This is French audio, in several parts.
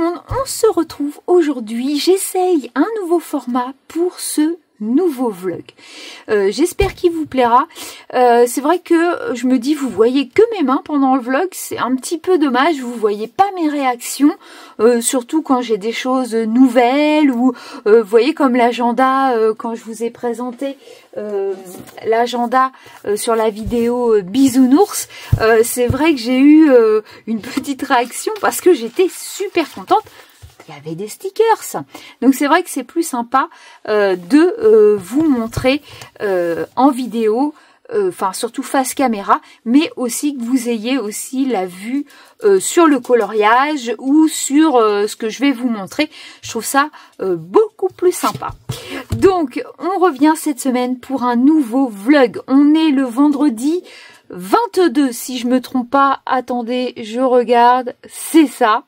monde, on se retrouve aujourd'hui. J'essaye un nouveau format pour ce nouveau vlog. J'espère qu'il vous plaira. C'est vrai que je me dis, vous voyez que mes mains pendant le vlog, c'est un petit peu dommage, vous voyez pas mes réactions, surtout quand j'ai des choses nouvelles ou vous voyez comme l'agenda, quand je vous ai présenté l'agenda sur la vidéo Bisounours, c'est vrai que j'ai eu une petite réaction parce que j'étais super contente. Il y avait des stickers. Donc c'est vrai que c'est plus sympa de vous montrer en vidéo, enfin surtout face caméra, mais aussi que vous ayez aussi la vue sur le coloriage ou sur ce que je vais vous montrer. Je trouve ça beaucoup plus sympa. Donc on revient cette semaine pour un nouveau vlog. On est le vendredi 22 si je me trompe pas. Attendez, je regarde, c'est ça.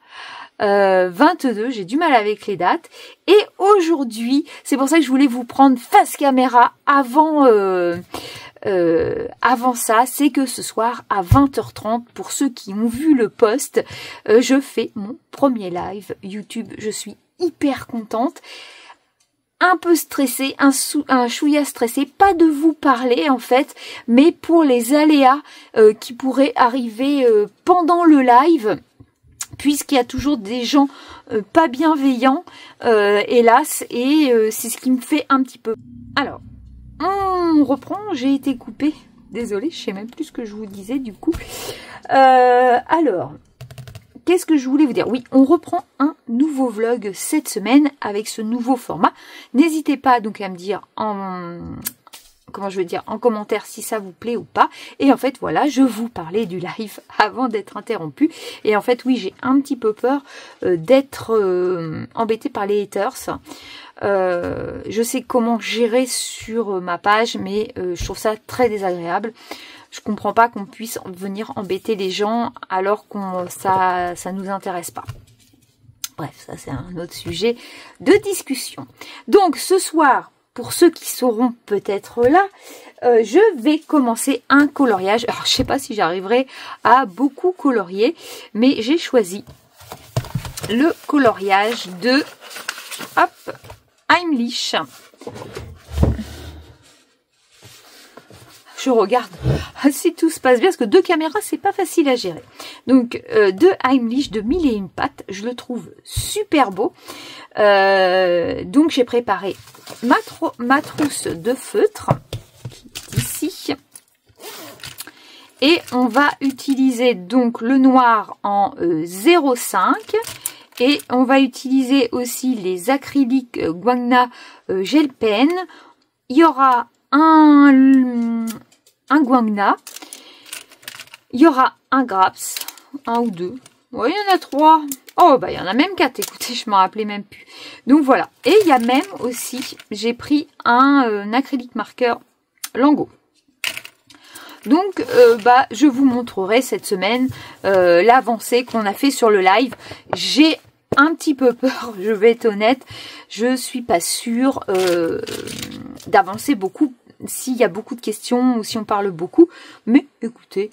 22, j'ai du mal avec les dates. Et aujourd'hui, c'est pour ça que je voulais vous prendre face caméra avant ça, c'est que ce soir à 20h30, pour ceux qui ont vu le post, je fais mon premier live YouTube. Je suis hyper contente. Un peu stressée, un chouïa stressée, pas de vous parler en fait, mais pour les aléas qui pourraient arriver pendant le live. Puisqu'il y a toujours des gens pas bienveillants, hélas, et c'est ce qui me fait un petit peu. Alors, on reprend, j'ai été coupée, désolée, je sais même plus ce que je vous disais du coup. Alors, qu'est-ce que je voulais vous dire? Oui, on reprend un nouveau vlog cette semaine avec ce nouveau format. N'hésitez pas donc à me dire en commentaire si ça vous plaît ou pas. Et en fait, voilà, je vous parlais du live avant d'être interrompue. Et en fait, oui, j'ai un petit peu peur d'être embêtée par les haters. Je sais comment gérer sur ma page, mais je trouve ça très désagréable. Je comprends pas qu'on puisse venir embêter les gens alors que ça nous intéresse pas. Bref, ça c'est un autre sujet de discussion. Donc, ce soir, pour ceux qui seront peut-être là, je vais commencer un coloriage. Alors, je sais pas si j'arriverai à beaucoup colorier, mais j'ai choisi le coloriage de Heimlich. Je regarde si tout se passe bien, parce que deux caméras, c'est pas facile à gérer. Donc, de Heimlich, de 1001 pattes, je le trouve super beau. Donc, j'ai préparé ma trousse de feutre, qui est ici. Et on va utiliser donc le noir en 0,5. Et on va utiliser aussi les acryliques Guangna Gel Pen. Il y aura un Guangna, il y aura un Graps, un ou deux, oui, il y en a 3, oh bah il y en a même 4, écoutez, je m'en rappelais même plus. Donc voilà, et il y a même aussi, j'ai pris un acrylique marqueur Lango. Donc je vous montrerai cette semaine l'avancée qu'on a fait sur le live. J'ai un petit peu peur, je vais être honnête, je suis pas sûre d'avancer beaucoup s'il y a beaucoup de questions ou si on parle beaucoup, mais écoutez,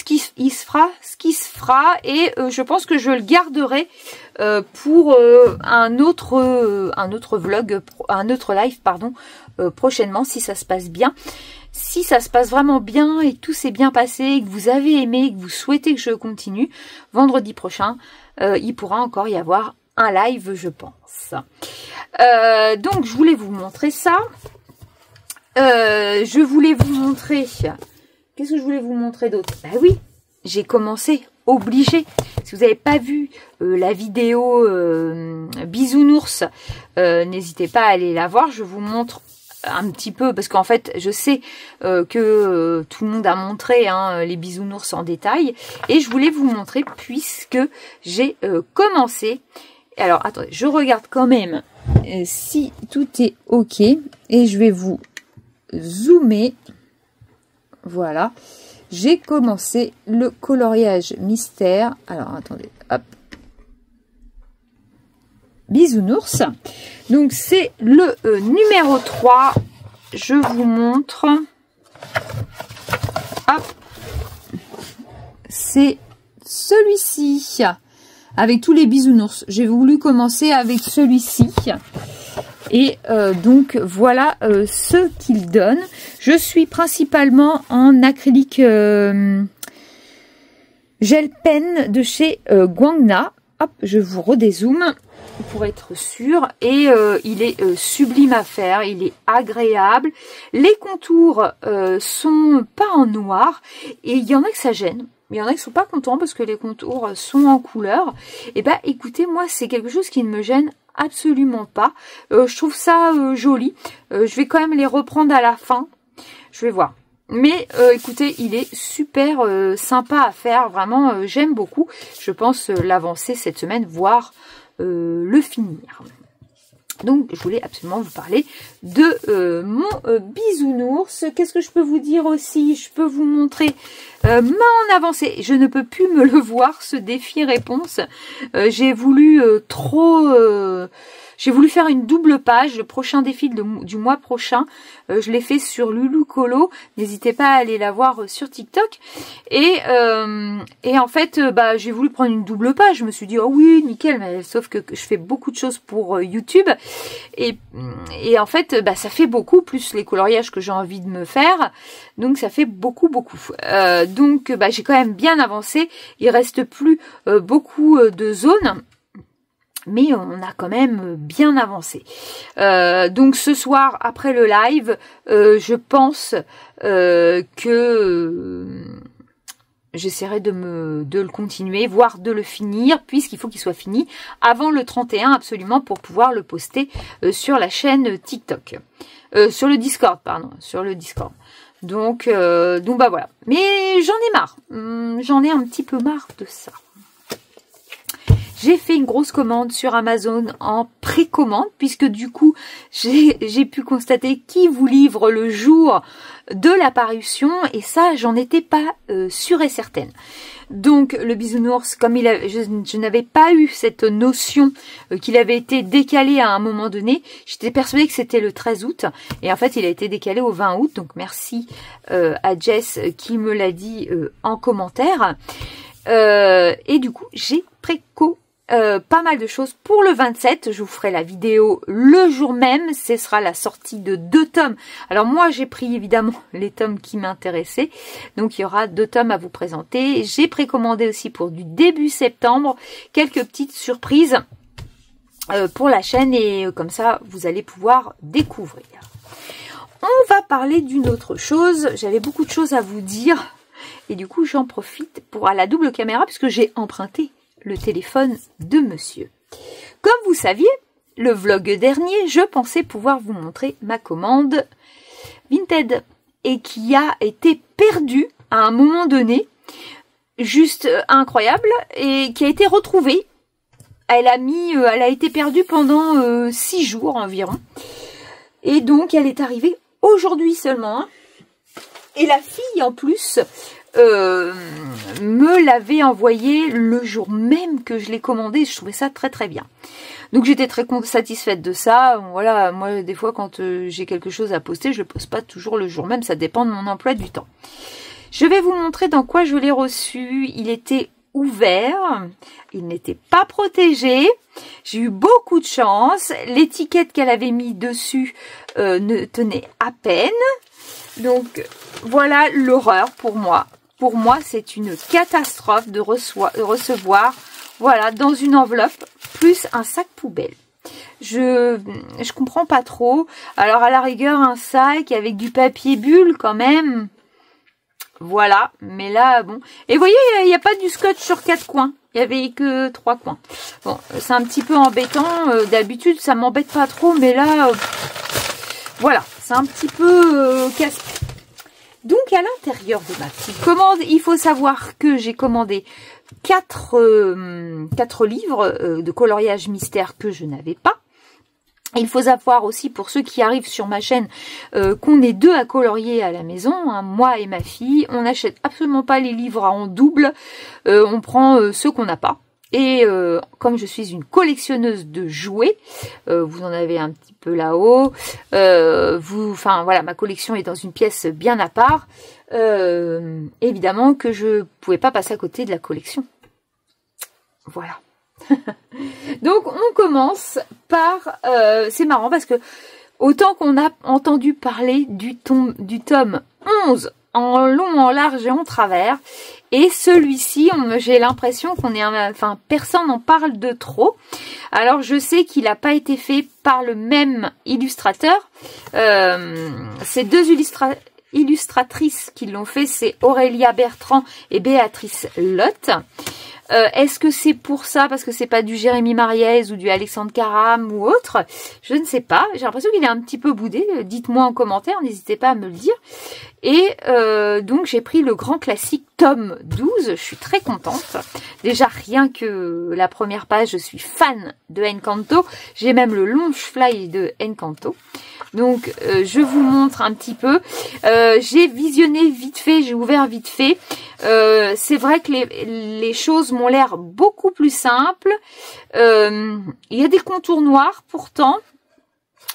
il se fera ce qui se fera, et je pense que je le garderai pour un autre vlog, un autre live pardon, prochainement, si ça se passe bien. Si ça se passe vraiment bien et tout s'est bien passé, et que vous avez aimé, et que vous souhaitez que je continue, vendredi prochain, il pourra encore y avoir un live, je pense. Donc je voulais vous montrer ça. Je voulais vous montrer... Qu'est-ce que je voulais vous montrer d'autre? Bah oui, j'ai commencé, obligé. Si vous n'avez pas vu la vidéo Bisounours, n'hésitez pas à aller la voir. Je vous montre un petit peu, parce qu'en fait, je sais que tout le monde a montré les Bisounours en détail. Et je voulais vous montrer, puisque j'ai commencé. Alors, attendez, je regarde quand même si tout est OK. Et je vais vous zoomer. Voilà. J'ai commencé le coloriage mystère. Alors, attendez, hop. Bisounours. Donc, c'est le numéro 3. Je vous montre. Hop. C'est celui-ci. avec tous les bisounours. J'ai voulu commencer avec celui-ci. Et donc voilà ce qu'il donne. Je suis principalement en acrylique gel pen de chez Guangna. Hop, je vous redézoome pour être sûr. Et il est sublime à faire, il est agréable. Les contours sont pas en noir et il y en a que ça gêne. Il y en a qui sont pas contents parce que les contours sont en couleur. Et bah écoutez, moi c'est quelque chose qui ne me gêne absolument pas. Je trouve ça joli. Je vais quand même les reprendre à la fin. Je vais voir. Mais écoutez, il est super sympa à faire. Vraiment, j'aime beaucoup. Je pense l'avancer cette semaine, voire le finir. Donc, je voulais absolument vous parler de mon bisounours. Qu'est-ce que je peux vous dire aussi? Je peux vous montrer mon avancée. Je ne peux plus me le voir, ce défi réponse. J'ai voulu j'ai voulu faire une double page. Le prochain défi du mois prochain, je l'ai fait sur Loulou Colo. N'hésitez pas à aller la voir sur TikTok. Et en fait, j'ai voulu prendre une double page. Je me suis dit, oh oui, nickel. Mais sauf que je fais beaucoup de choses pour YouTube. Et en fait, ça fait beaucoup, plus les coloriages que j'ai envie de me faire. Donc, ça fait beaucoup. Donc, j'ai quand même bien avancé. Il reste plus beaucoup de zones. Mais on a quand même bien avancé. Donc ce soir, après le live, je pense que j'essaierai de le continuer, voire de le finir, puisqu'il faut qu'il soit fini avant le 31 absolument pour pouvoir le poster sur la chaîne TikTok. Sur le Discord, pardon, sur le Discord. Donc voilà. Mais j'en ai marre. J'en ai un petit peu marre de ça. J'ai fait une grosse commande sur Amazon en précommande, puisque du coup, j'ai pu constater qui vous livre le jour de la parution, et ça, j'en étais pas sûre et certaine. Donc, le bisounours, comme je n'avais pas eu cette notion qu'il avait été décalé à un moment donné, j'étais persuadée que c'était le 13 août, et en fait, il a été décalé au 20 août, donc merci à Jess qui me l'a dit en commentaire. Et du coup, j'ai pas mal de choses pour le 27. Je vous ferai la vidéo le jour même. Ce sera la sortie de 2 tomes. Alors moi, j'ai pris évidemment les tomes qui m'intéressaient. Donc il y aura 2 tomes à vous présenter. J'ai précommandé aussi pour du début septembre quelques petites surprises pour la chaîne. Et comme ça, vous allez pouvoir découvrir. On va parler d'une autre chose. J'avais beaucoup de choses à vous dire. Et du coup, j'en profite pour à la double caméra puisque j'ai emprunté le téléphone de monsieur. Comme vous saviez, le vlog dernier, je pensais pouvoir vous montrer ma commande Vinted et qui a été perdue à un moment donné, juste incroyable, et qui a été retrouvée. Elle a été perdue pendant 6 jours environ. Et donc, elle est arrivée aujourd'hui seulement. Et la fille, en plus, me l'avait envoyé le jour même que je l'ai commandé. Je trouvais ça très très bien. Donc j'étais très satisfaite de ça. Voilà, moi des fois quand j'ai quelque chose à poster, je le poste pas toujours le jour même. Ça dépend de mon emploi du temps. Je vais vous montrer dans quoi je l'ai reçu. Il était ouvert. Il n'était pas protégé. J'ai eu beaucoup de chance. L'étiquette qu'elle avait mis dessus ne tenait à peine. Donc voilà l'horreur pour moi. Pour moi, c'est une catastrophe de recevoir, voilà, dans une enveloppe, plus un sac poubelle. Je comprends pas trop. Alors, à la rigueur, un sac avec du papier bulle, quand même. Voilà. Mais là, bon. Et vous voyez, il n'y a pas du scotch sur 4 coins. Il n'y avait que 3 coins. Bon, c'est un petit peu embêtant. D'habitude, ça m'embête pas trop. Mais là, voilà. C'est un petit peu casse-pied. Donc, à l'intérieur de ma petite commande, il faut savoir que j'ai commandé 4 livres de coloriage mystère que je n'avais pas. Il faut savoir aussi, pour ceux qui arrivent sur ma chaîne, qu'on est 2 à colorier à la maison, hein, moi et ma fille. On n'achète absolument pas les livres en double, on prend ceux qu'on n'a pas. Et comme je suis une collectionneuse de jouets, vous en avez un petit peu là-haut, enfin voilà, ma collection est dans une pièce bien à part, évidemment que je ne pouvais pas passer à côté de la collection. Voilà. Donc on commence par, c'est marrant parce que autant qu'on a entendu parler du tome 11 en long, en large et en travers, et celui-ci, j'ai l'impression qu'on est, enfin personne n'en parle de trop. Alors je sais qu'il n'a pas été fait par le même illustrateur. Ces deux illustratrices qui l'ont fait, c'est Aurélia Bertrand et Béatrice Lotte. Est-ce que c'est pour ça, parce que c'est pas du Jérémy Mariez ou du Alexandre Caram ou autre? Je ne sais pas. J'ai l'impression qu'il est un petit peu boudé. Dites-moi en commentaire, n'hésitez pas à me le dire. Et donc j'ai pris le grand classique tome 12. Je suis très contente. Déjà rien que la première page, je suis fan de Encanto. J'ai même le long fly de Encanto. Donc je vous montre un petit peu. J'ai visionné vite fait, j'ai ouvert vite fait. C'est vrai que les choses m'ont l'air beaucoup plus simples. Il y a des contours noirs pourtant,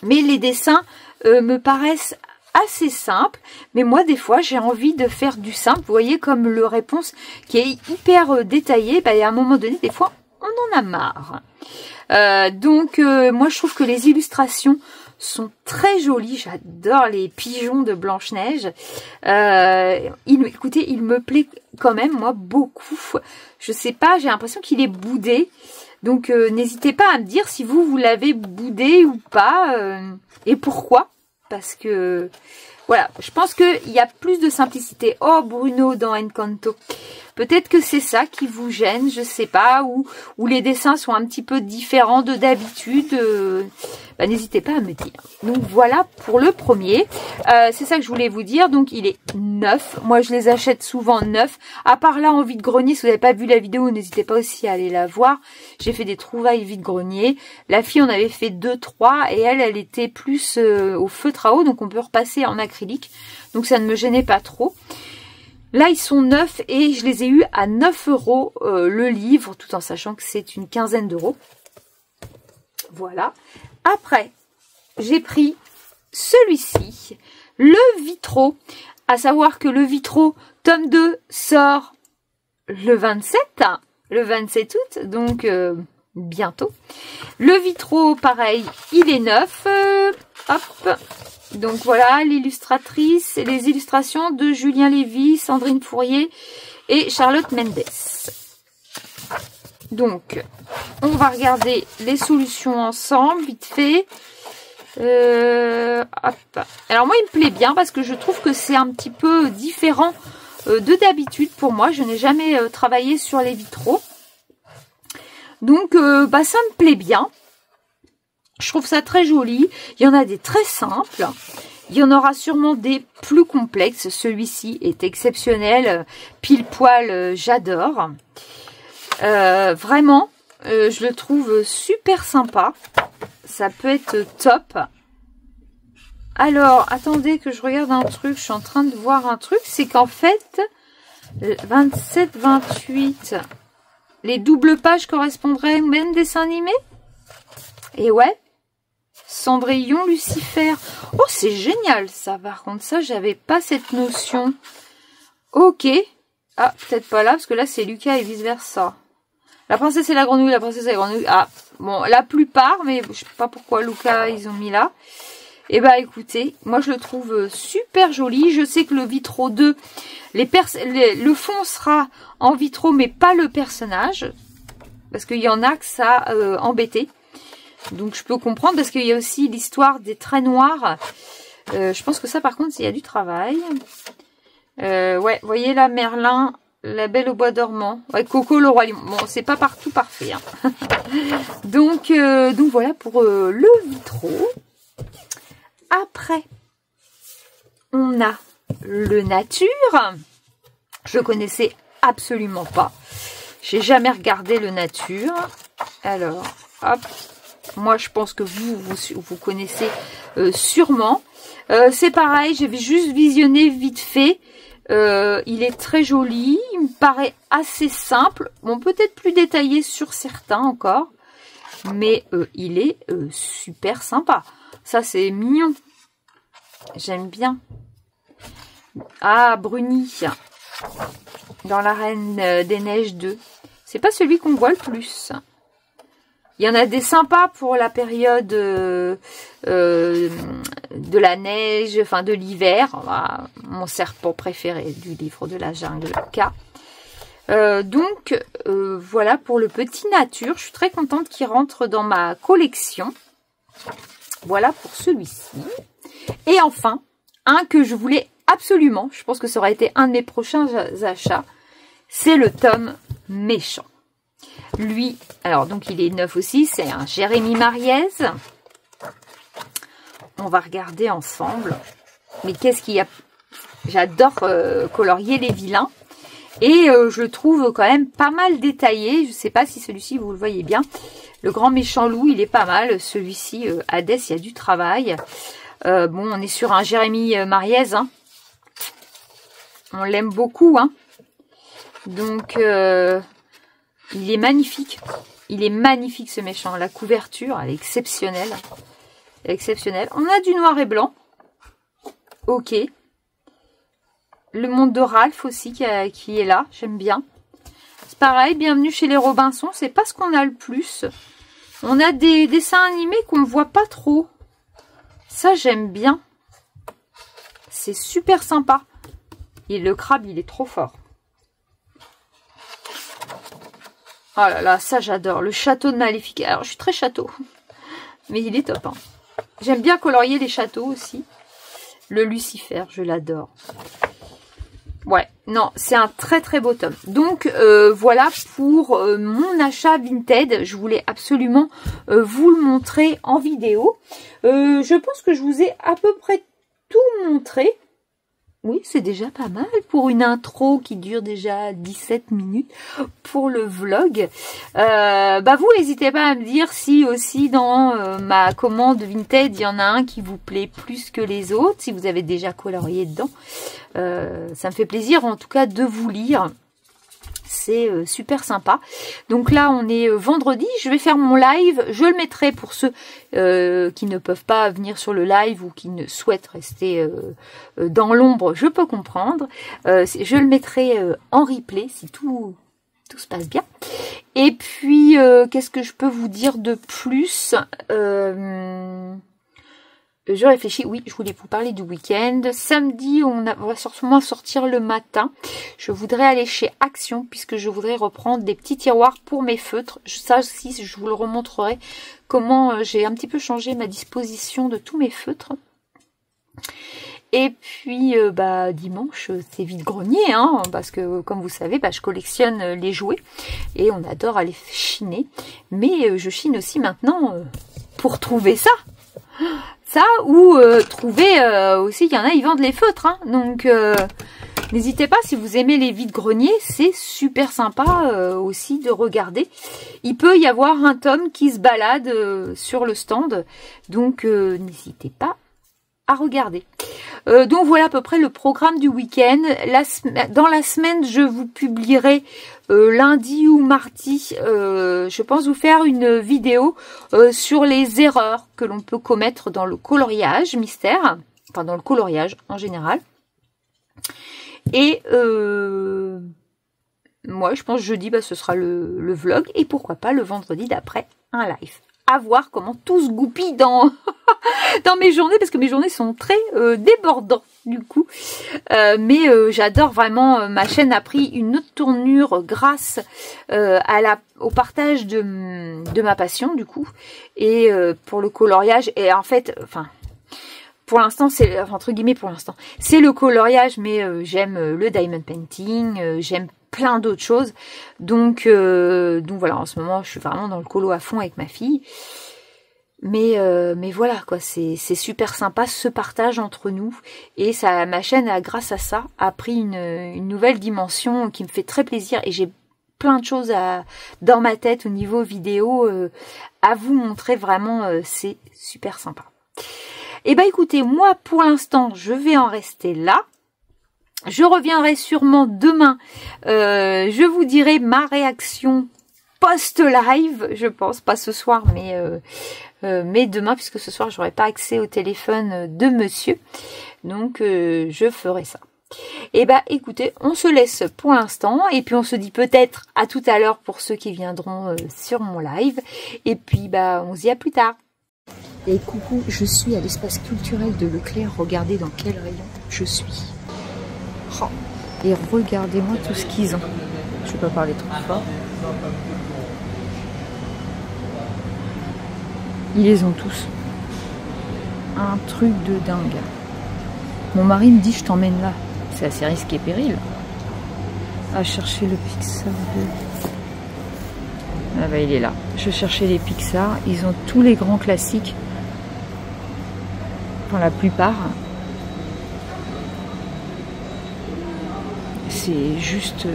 mais les dessins me paraissent assez simples. Mais moi, des fois, j'ai envie de faire du simple. Vous voyez, comme le réponse qui est hyper détaillé, bah, à un moment donné, des fois, on en a marre. Donc, moi, je trouve que les illustrations sont très jolies. J'adore les pigeons de Blanche-Neige. Écoutez, il me plaît quand même, moi, beaucoup. Je sais pas, j'ai l'impression qu'il est boudé. Donc, n'hésitez pas à me dire si vous l'avez boudé ou pas. Et pourquoi. Parce que, voilà, je pense qu'il y a plus de simplicité. Oh, Bruno dans Encanto. Peut-être que c'est ça qui vous gêne, je sais pas, ou les dessins sont un petit peu différents de d'habitude. Bah, n'hésitez pas à me dire. Donc voilà pour le premier. C'est ça que je voulais vous dire. Donc il est neuf. Moi je les achète souvent neufs. À part là en vide-grenier, si vous n'avez pas vu la vidéo, n'hésitez pas aussi à aller la voir. J'ai fait des trouvailles vide-grenier. La fille en avait fait 2-3 et elle était plus au feutre à eau. Donc on peut repasser en acrylique. Donc ça ne me gênait pas trop. Là, ils sont neufs et je les ai eus à 9 € le livre, tout en sachant que c'est une quinzaine d'euros. Voilà. Après, j'ai pris celui-ci, le Vitro. À savoir que le Vitro, tome 2, sort le 27 août, donc bientôt. Le Vitro, pareil, il est neuf. Hop. Donc voilà, l'illustratrice et les illustrations de Julien Lévy, Sandrine Fourier et Charlotte Mendes. Donc, on va regarder les solutions ensemble, vite fait. Hop. Alors moi, il me plaît bien parce que je trouve que c'est un petit peu différent de d'habitude pour moi. Je n'ai jamais travaillé sur les vitraux. Donc, bah, ça me plaît bien. Je trouve ça très joli. Il y en a des très simples. Il y en aura sûrement des plus complexes. Celui-ci est exceptionnel. Pile poil, j'adore. Vraiment, je le trouve super sympa. Ça peut être top. Alors, attendez que je regarde un truc. Je suis en train de voir un truc. C'est qu'en fait, 27-28, les doubles pages correspondraient au même dessin animé. Et ouais. Cendrillon, Lucifer. Oh, c'est génial ça. Par contre, ça, j'avais pas cette notion. Ok. Ah, peut-être pas là, parce que là, c'est Lucas et vice-versa. La princesse et la grenouille, la princesse et la grenouille. Ah, bon, la plupart, mais je sais pas pourquoi Lucas, ils ont mis là. Et bah, écoutez, moi, je le trouve super joli. Je sais que le Vitro 2, le fond sera en Vitro, mais pas le personnage. Parce qu'il y en a que ça a embêté. Donc je peux comprendre parce qu'il y a aussi l'histoire des traits noirs. Je pense que ça par contre il y a du travail. Ouais, vous voyez là Merlin, la Belle au bois dormant. Ouais, Coco le roi lion. Bon, c'est pas partout parfait. Hein. donc voilà pour le Vitro. Après, on a le Nature. Je connaissais absolument pas. J'ai jamais regardé le Nature. Alors, hop. Moi, je pense que vous connaissez sûrement. C'est pareil, j'ai juste visionné vite fait. Il est très joli. Il me paraît assez simple. Bon, peut-être plus détaillé sur certains encore. Mais il est super sympa. Ça, c'est mignon. J'aime bien. Ah, Bruni. Dans la Reine des Neiges 2. C'est pas celui qu'on voit le plus. Il y en a des sympas pour la période de la neige, enfin de l'hiver. Mon serpent préféré du livre de la jungle, K. Voilà pour le petit nature. Je suis très contente qu'il rentre dans ma collection. Voilà pour celui-ci. Et enfin, un que je voulais absolument, je pense que ça aurait été un de mes prochains achats, c'est le tome méchant. Lui, alors donc il est neuf aussi, c'est un Jérémy Mariez. On va regarder ensemble. Mais qu'est-ce qu'il y a? J'adore colorier les vilains. Et je le trouve quand même pas mal détaillé. Je ne sais pas si celui-ci, vous le voyez bien. Le grand méchant loup, il est pas mal. Celui-ci, Hadès, il y a du travail. Bon, on est sur un Jérémy Mariez. Hein. On l'aime beaucoup. Hein. Donc, il est magnifique. Il est magnifique ce méchant. La couverture, elle est exceptionnelle. Exceptionnelle. On a du noir et blanc. Ok. Le monde de Ralph aussi qui est là. J'aime bien. C'est pareil. Bienvenue chez les Robinson. C'est pas ce qu'on a le plus. On a des dessins animés qu'on ne voit pas trop. Ça, j'aime bien. C'est super sympa. Et le crabe, il est trop fort. Oh là là, ça j'adore. Le château de Maléfique. Alors, je suis très château. Mais il est top. Hein. J'aime bien colorier les châteaux aussi. Le Lucifer, je l'adore. Ouais, non, c'est un très très beau tome. Donc, voilà pour mon achat Vinted. Je voulais absolument vous le montrer en vidéo. Je pense que je vous ai à peu près tout montré. Oui, c'est déjà pas mal pour une intro qui dure déjà 17 minutes pour le vlog. Vous n'hésitez pas à me dire si aussi dans ma commande Vinted, il y en a un qui vous plaît plus que les autres, si vous avez déjà colorié dedans. Ça me fait plaisir en tout cas de vous lire. C'est super sympa. Donc là, on est vendredi. Je vais faire mon live. Je le mettrai pour ceux qui ne peuvent pas venir sur le live ou qui ne souhaitent rester dans l'ombre. Je peux comprendre. Je le mettrai en replay si tout se passe bien. Et puis, qu'est-ce que je peux vous dire de plus je réfléchis, oui, je voulais vous parler du week-end. Samedi, on va sûrement sortir le matin. Je voudrais aller chez Action, puisque je voudrais reprendre des petits tiroirs pour mes feutres. Ça aussi, je vous le remontrerai, comment j'ai un petit peu changé ma disposition de tous mes feutres. Et puis, dimanche, c'est vide-grenier, hein, parce que, comme vous savez, je collectionne les jouets. Et on adore aller chiner. Mais je chine aussi maintenant pour trouver ça. Ça, ou trouver aussi, il y en a, ils vendent les feutres. Hein, donc, n'hésitez pas, si vous aimez les vides-greniers, c'est super sympa aussi de regarder. Il peut y avoir un tome qui se balade sur le stand. Donc, n'hésitez pas à regarder. Donc, voilà à peu près le programme du week-end. Dans la semaine, je vous publierai lundi ou mardi, je pense vous faire une vidéo sur les erreurs que l'on peut commettre dans le coloriage mystère, enfin dans le coloriage en général. Et moi, je pense jeudi, ce sera le vlog et pourquoi pas le vendredi d'après un live. À voir comment tout se goupille dans mes journées, parce que mes journées sont très débordantes du coup. Mais j'adore vraiment, ma chaîne a pris une autre tournure grâce au partage de ma passion du coup. Et pour le coloriage, et en fait, pour l'instant, c'est entre guillemets pour l'instant, c'est le coloriage, mais j'aime le diamond painting, j'aime plein d'autres choses. Donc voilà, en ce moment, je suis vraiment dans le colo à fond avec ma fille. Mais voilà, quoi, c'est super sympa ce partage entre nous. Et ça, ma chaîne, grâce à ça, a pris une nouvelle dimension qui me fait très plaisir. Et j'ai plein de choses dans ma tête au niveau vidéo à vous montrer. Vraiment, c'est super sympa. Et écoutez, moi, pour l'instant, je vais en rester là. Je reviendrai sûrement demain. Je vous dirai ma réaction post-live, je pense. Pas ce soir, mais demain, puisque ce soir, j'aurai pas accès au téléphone de monsieur. Donc, je ferai ça. Et bah écoutez, on se laisse pour l'instant et puis on se dit peut-être à tout à l'heure pour ceux qui viendront sur mon live. Et puis bah on se dit à plus tard. Et coucou, je suis à l'espace culturel de Leclerc. Regardez dans quel rayon je suis. Oh, et regardez-moi tout ce qu'ils ont. Je vais pas parler trop fort. Ils les ont tous. Un truc de dingue. Mon mari me dit je t'emmène là. C'est assez risqué et péril. À chercher le Pixar 2. Ah bah il est là. Je cherchais les Pixar. Ils ont tous les grands classiques. Enfin la plupart. C'est juste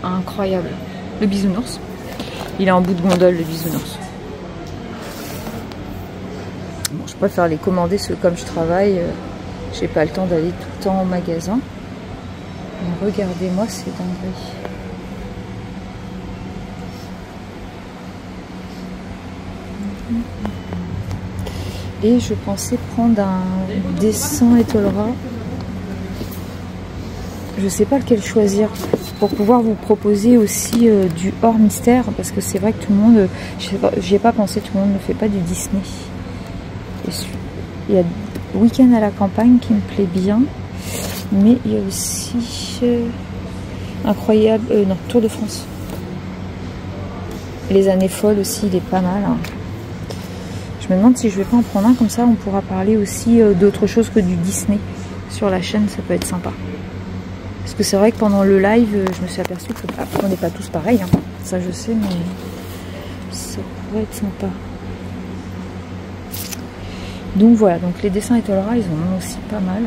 incroyable. Le bisounours. Il est en bout de gondole le bisounours. Bon, je préfère les commander parce que comme je travaille, j'ai pas le temps d'aller tout le temps au magasin. Mais regardez-moi ces dingueries. Et je pensais prendre un dessin étoilera. Je sais pas lequel choisir pour pouvoir vous proposer aussi du hors mystère parce que c'est vrai que tout le monde, j'y ai pas pensé, tout le monde ne fait pas du Disney. Il y a Week-end à la campagne qui me plaît bien, mais il y a aussi incroyable, non, Tour de France. Les années folles aussi, il est pas mal. Hein. Je me demande si je vais pas en prendre un comme ça, on pourra parler aussi d'autre chose que du Disney sur la chaîne, ça peut être sympa. Parce que c'est vrai que pendant le live, je me suis aperçue qu'on n'est pas tous pareils, hein. Ça je sais, mais ça pourrait être sympa. Donc voilà, donc les dessins étoilera, ils en ont aussi pas mal.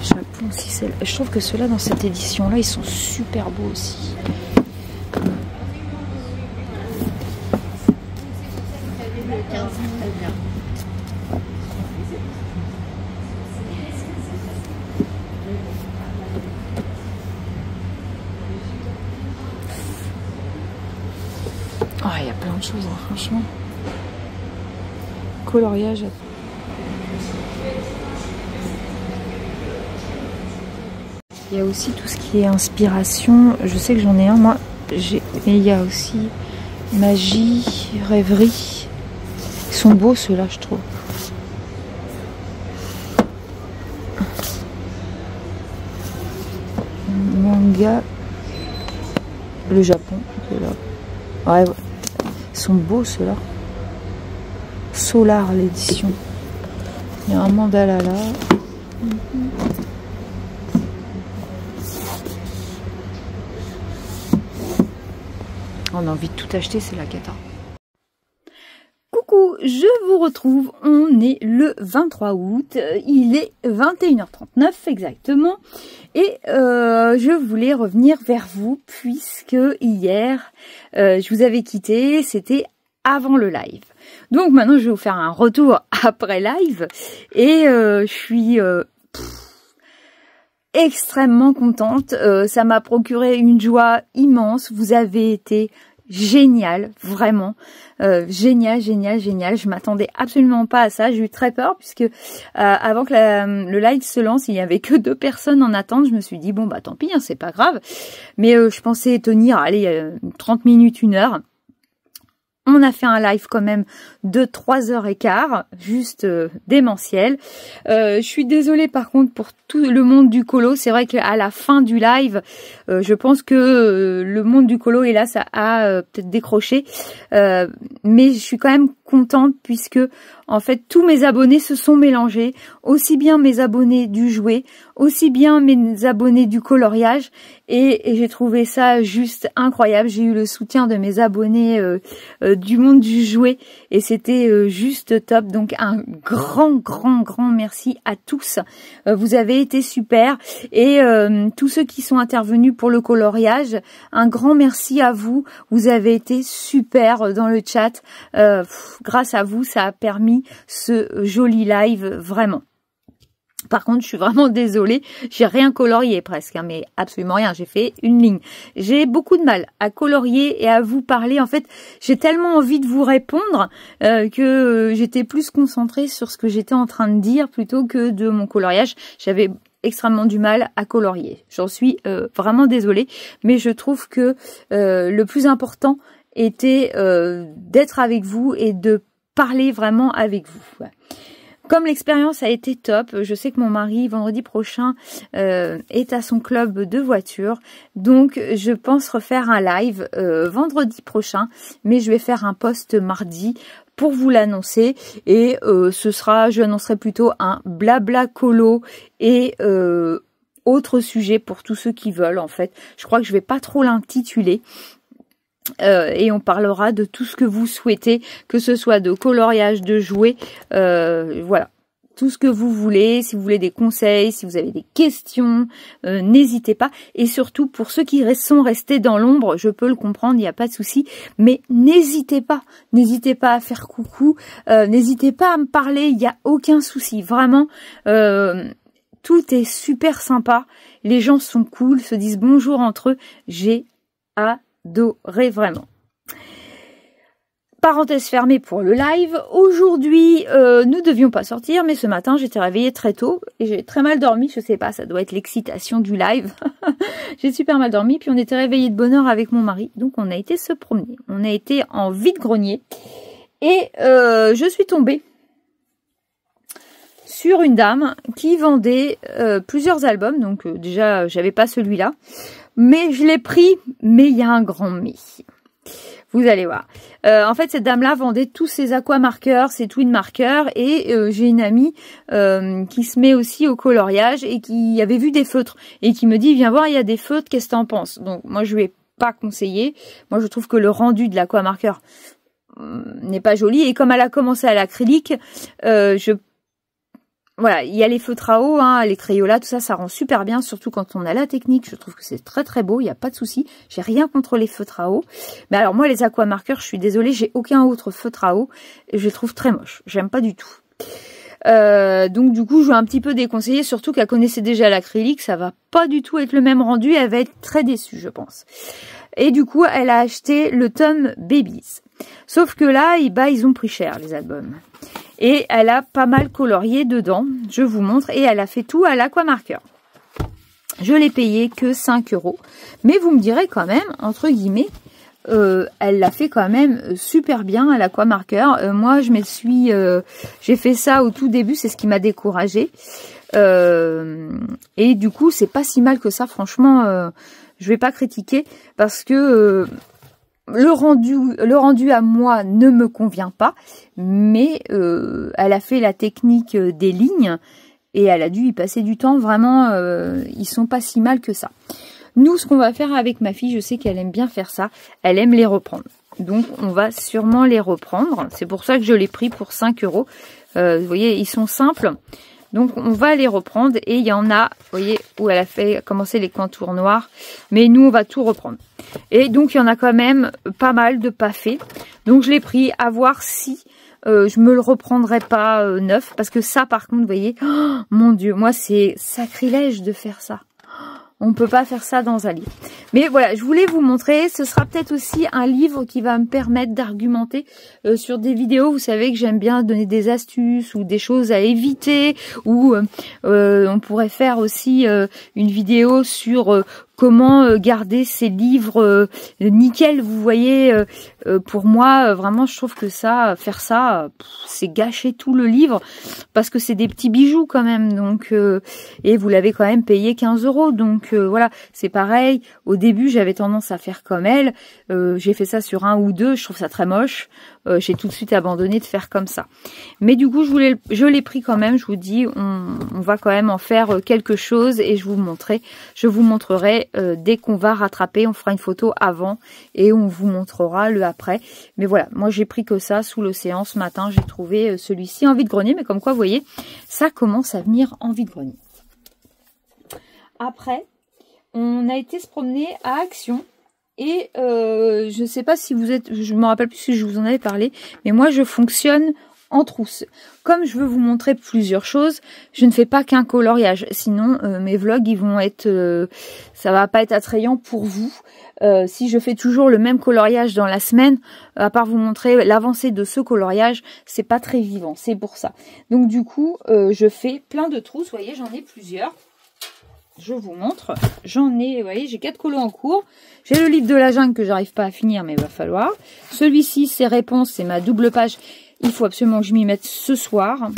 Japon aussi, je trouve que ceux-là dans cette édition-là, ils sont super beaux aussi. Ah, il y a plein de choses, hein, franchement. Coloriage. Il y a aussi tout ce qui est inspiration. Je sais que j'en ai un, moi. Mais il y a aussi magie, rêverie. Ils sont beaux ceux-là, je trouve. Manga. Le Japon. Ouais, ouais. Ils sont beaux ceux-là. Solar l'édition. Il y a un mandala là. On a envie de tout acheter, c'est la cata. Coucou, je vous retrouve. On est le 23 août. Il est 21h39 exactement. Et je voulais revenir vers vous puisque hier, je vous avais quitté. C'était avant le live. Donc maintenant, je vais vous faire un retour après live. Et je suis extrêmement contente. Ça m'a procuré une joie immense. Vous avez été génial, vraiment. Génial. Je m'attendais absolument pas à ça. J'ai eu très peur puisque avant que le live se lance, il y avait que 2 personnes en attente. Je me suis dit, bon, bah tant pis, hein, c'est pas grave. Mais je pensais tenir, allez, 30 minutes, 1 heure. On a fait un live quand même de 3h15, juste démentiel. Je suis désolée par contre pour tout le monde du colo. C'est vrai qu'à la fin du live, je pense que le monde du colo, et là, ça a peut-être décroché. Mais je suis quand même contente puisque en fait tous mes abonnés se sont mélangés, aussi bien mes abonnés du jouet, aussi bien mes abonnés du coloriage, et j'ai trouvé ça juste incroyable. J'ai eu le soutien de mes abonnés du monde du jouet et c'était juste top. Donc un grand merci à tous. Vous avez été super, et tous ceux qui sont intervenus pour le coloriage, un grand merci à vous. Vous avez été super dans le chat. Grâce à vous, ça a permis ce joli live, vraiment. Par contre, je suis vraiment désolée, j'ai rien colorié presque, hein, mais absolument rien, j'ai fait une ligne. J'ai beaucoup de mal à colorier et à vous parler. En fait, j'ai tellement envie de vous répondre que j'étais plus concentrée sur ce que j'étais en train de dire plutôt que de mon coloriage. J'avais extrêmement du mal à colorier. J'en suis vraiment désolée, mais je trouve que le plus important était d'être avec vous et de parler vraiment avec vous. Ouais. Comme l'expérience a été top, je sais que mon mari, vendredi prochain, est à son club de voiture. Donc, je pense refaire un live vendredi prochain. Mais je vais faire un post mardi pour vous l'annoncer. Et je annoncerai plutôt un blabla colo et autre sujet pour tous ceux qui veulent, en fait. Je crois que je vais pas trop l'intituler. Et on parlera de tout ce que vous souhaitez, que ce soit de coloriage, de jouets, voilà, tout ce que vous voulez. Si vous voulez des conseils, si vous avez des questions, n'hésitez pas. Et surtout, pour ceux qui sont restés dans l'ombre, je peux le comprendre, il n'y a pas de souci, mais n'hésitez pas à faire coucou, n'hésitez pas à me parler, il n'y a aucun souci, vraiment, tout est super sympa, les gens sont cool, se disent bonjour entre eux, j'ai adoré vraiment. Parenthèse fermée pour le live. Aujourd'hui, nous devions pas sortir, mais ce matin, j'étais réveillée très tôt et j'ai très mal dormi. Je sais pas, ça doit être l'excitation du live. J'ai super mal dormi, puis on était réveillés de bonne heure avec mon mari. Donc, on a été se promener. On a été en vide-grenier et je suis tombée sur une dame qui vendait plusieurs albums. Donc, déjà, j'avais pas celui-là. Mais je l'ai pris, mais il y a un grand mais. Vous allez voir. En fait, cette dame-là vendait tous ses aquamarqueurs, ses twin marqueurs, et j'ai une amie qui se met aussi au coloriage et qui avait vu des feutres et qui me dit viens voir, il y a des feutres, qu'est-ce que t'en penses? Donc moi je lui ai pas conseillé. Moi je trouve que le rendu de l'aquamarqueur n'est pas joli, et comme elle a commencé à l'acrylique, voilà, il y a les feutres à eau, hein, les Crayolas, tout ça, ça rend super bien, surtout quand on a la technique. Je trouve que c'est très très beau, il n'y a pas de souci. J'ai rien contre les feutres à eau. Mais alors moi, les aquamarqueurs, je suis désolée, j'ai aucun autre feutre à eau. Et je les trouve très moches, j'aime pas du tout. Donc du coup, je vais un petit peu déconseiller, surtout qu'elle connaissait déjà l'acrylique, ça va pas du tout être le même rendu, elle va être très déçue, je pense. Et du coup, elle a acheté le tome Babies. Sauf que là, ils ont pris cher, les albums. Et elle a pas mal colorié dedans, je vous montre, et elle a fait tout à l'aquamarqueur. Je l'ai payé que 5 €. Mais vous me direz quand même, entre guillemets, elle l'a fait quand même super bien à l'aquamarqueur. Moi, j'ai fait ça au tout début, c'est ce qui m'a découragée. Et du coup, c'est pas si mal que ça, franchement, je vais pas critiquer, parce que le rendu à moi ne me convient pas, mais elle a fait la technique des lignes et elle a dû y passer du temps. Vraiment, ils sont pas si mal que ça. Nous, ce qu'on va faire avec ma fille, je sais qu'elle aime bien faire ça, elle aime les reprendre. Donc, on va sûrement les reprendre. C'est pour ça que je l'ai pris pour 5 €. Vous voyez, ils sont simples. Donc, on va les reprendre. Et il y en a, vous voyez, où elle a commencé les contours noirs. Mais nous, on va tout reprendre. Et donc, il y en a quand même pas mal de pas faits. Donc, je l'ai pris à voir si je me le reprendrai pas neuf. Parce que ça, par contre, vous voyez, oh, mon Dieu, moi, c'est sacrilège de faire ça. On ne peut pas faire ça dans un livre. Mais voilà, je voulais vous montrer. Ce sera peut-être aussi un livre qui va me permettre d'argumenter sur des vidéos. Vous savez que j'aime bien donner des astuces ou des choses à éviter. Ou on pourrait faire aussi une vidéo sur comment garder ces livres nickel. Vous voyez, pour moi, vraiment, je trouve que faire ça, c'est gâcher tout le livre. Parce que c'est des petits bijoux quand même. Donc, et vous l'avez quand même payé 15 €. Donc voilà, c'est pareil. Au début, j'avais tendance à faire comme elle. J'ai fait ça sur 1 ou 2. Je trouve ça très moche. J'ai tout de suite abandonné de faire comme ça. Mais du coup, je l'ai pris quand même. Je vous dis, on va quand même en faire quelque chose et je vous montrerai dès qu'on va rattraper. On fera une photo avant et on vous montrera le après. Mais voilà, moi j'ai pris que ça sous l'océan ce matin. J'ai trouvé celui-ci en vide-grenier, mais comme quoi, vous voyez, ça commence à venir en vide-grenier. Après, on a été se promener à Action. Et je ne sais pas si vous êtes, je me rappelle plus si je vous en avais parlé, mais moi je fonctionne en trousse. Comme je veux vous montrer plusieurs choses, je ne fais pas qu'un coloriage. Sinon, mes vlogs, ils vont être, ça va pas être attrayant pour vous. Si je fais toujours le même coloriage dans la semaine, à part vous montrer l'avancée de ce coloriage, c'est pas très vivant. C'est pour ça. Donc du coup, je fais plein de trousses. Vous voyez, j'en ai plusieurs. Je vous montre. J'en ai, vous voyez, j'ai 4 colos en cours. J'ai le livre de la jungle que j'arrive pas à finir, mais il va falloir. Celui-ci, c'est réponse, c'est ma double page. Il faut absolument que je m'y mette ce soir.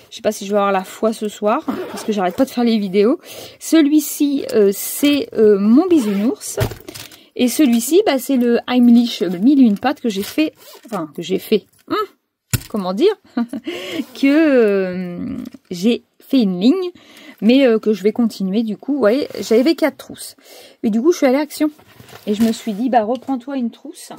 Je sais pas si je vais avoir la foi ce soir, parce que j'arrête pas de faire les vidéos. Celui-ci, c'est mon bisounours. Et celui-ci, bah, c'est le Heimlich 1001 pattes que j'ai fait. Enfin, que j'ai fait. Comment dire que j'ai fait une ligne. Mais que je vais continuer du coup. Vous voyez, j'avais 4 trousses. Et du coup, je suis allée à Action. Et je me suis dit, bah reprends-toi une trousse.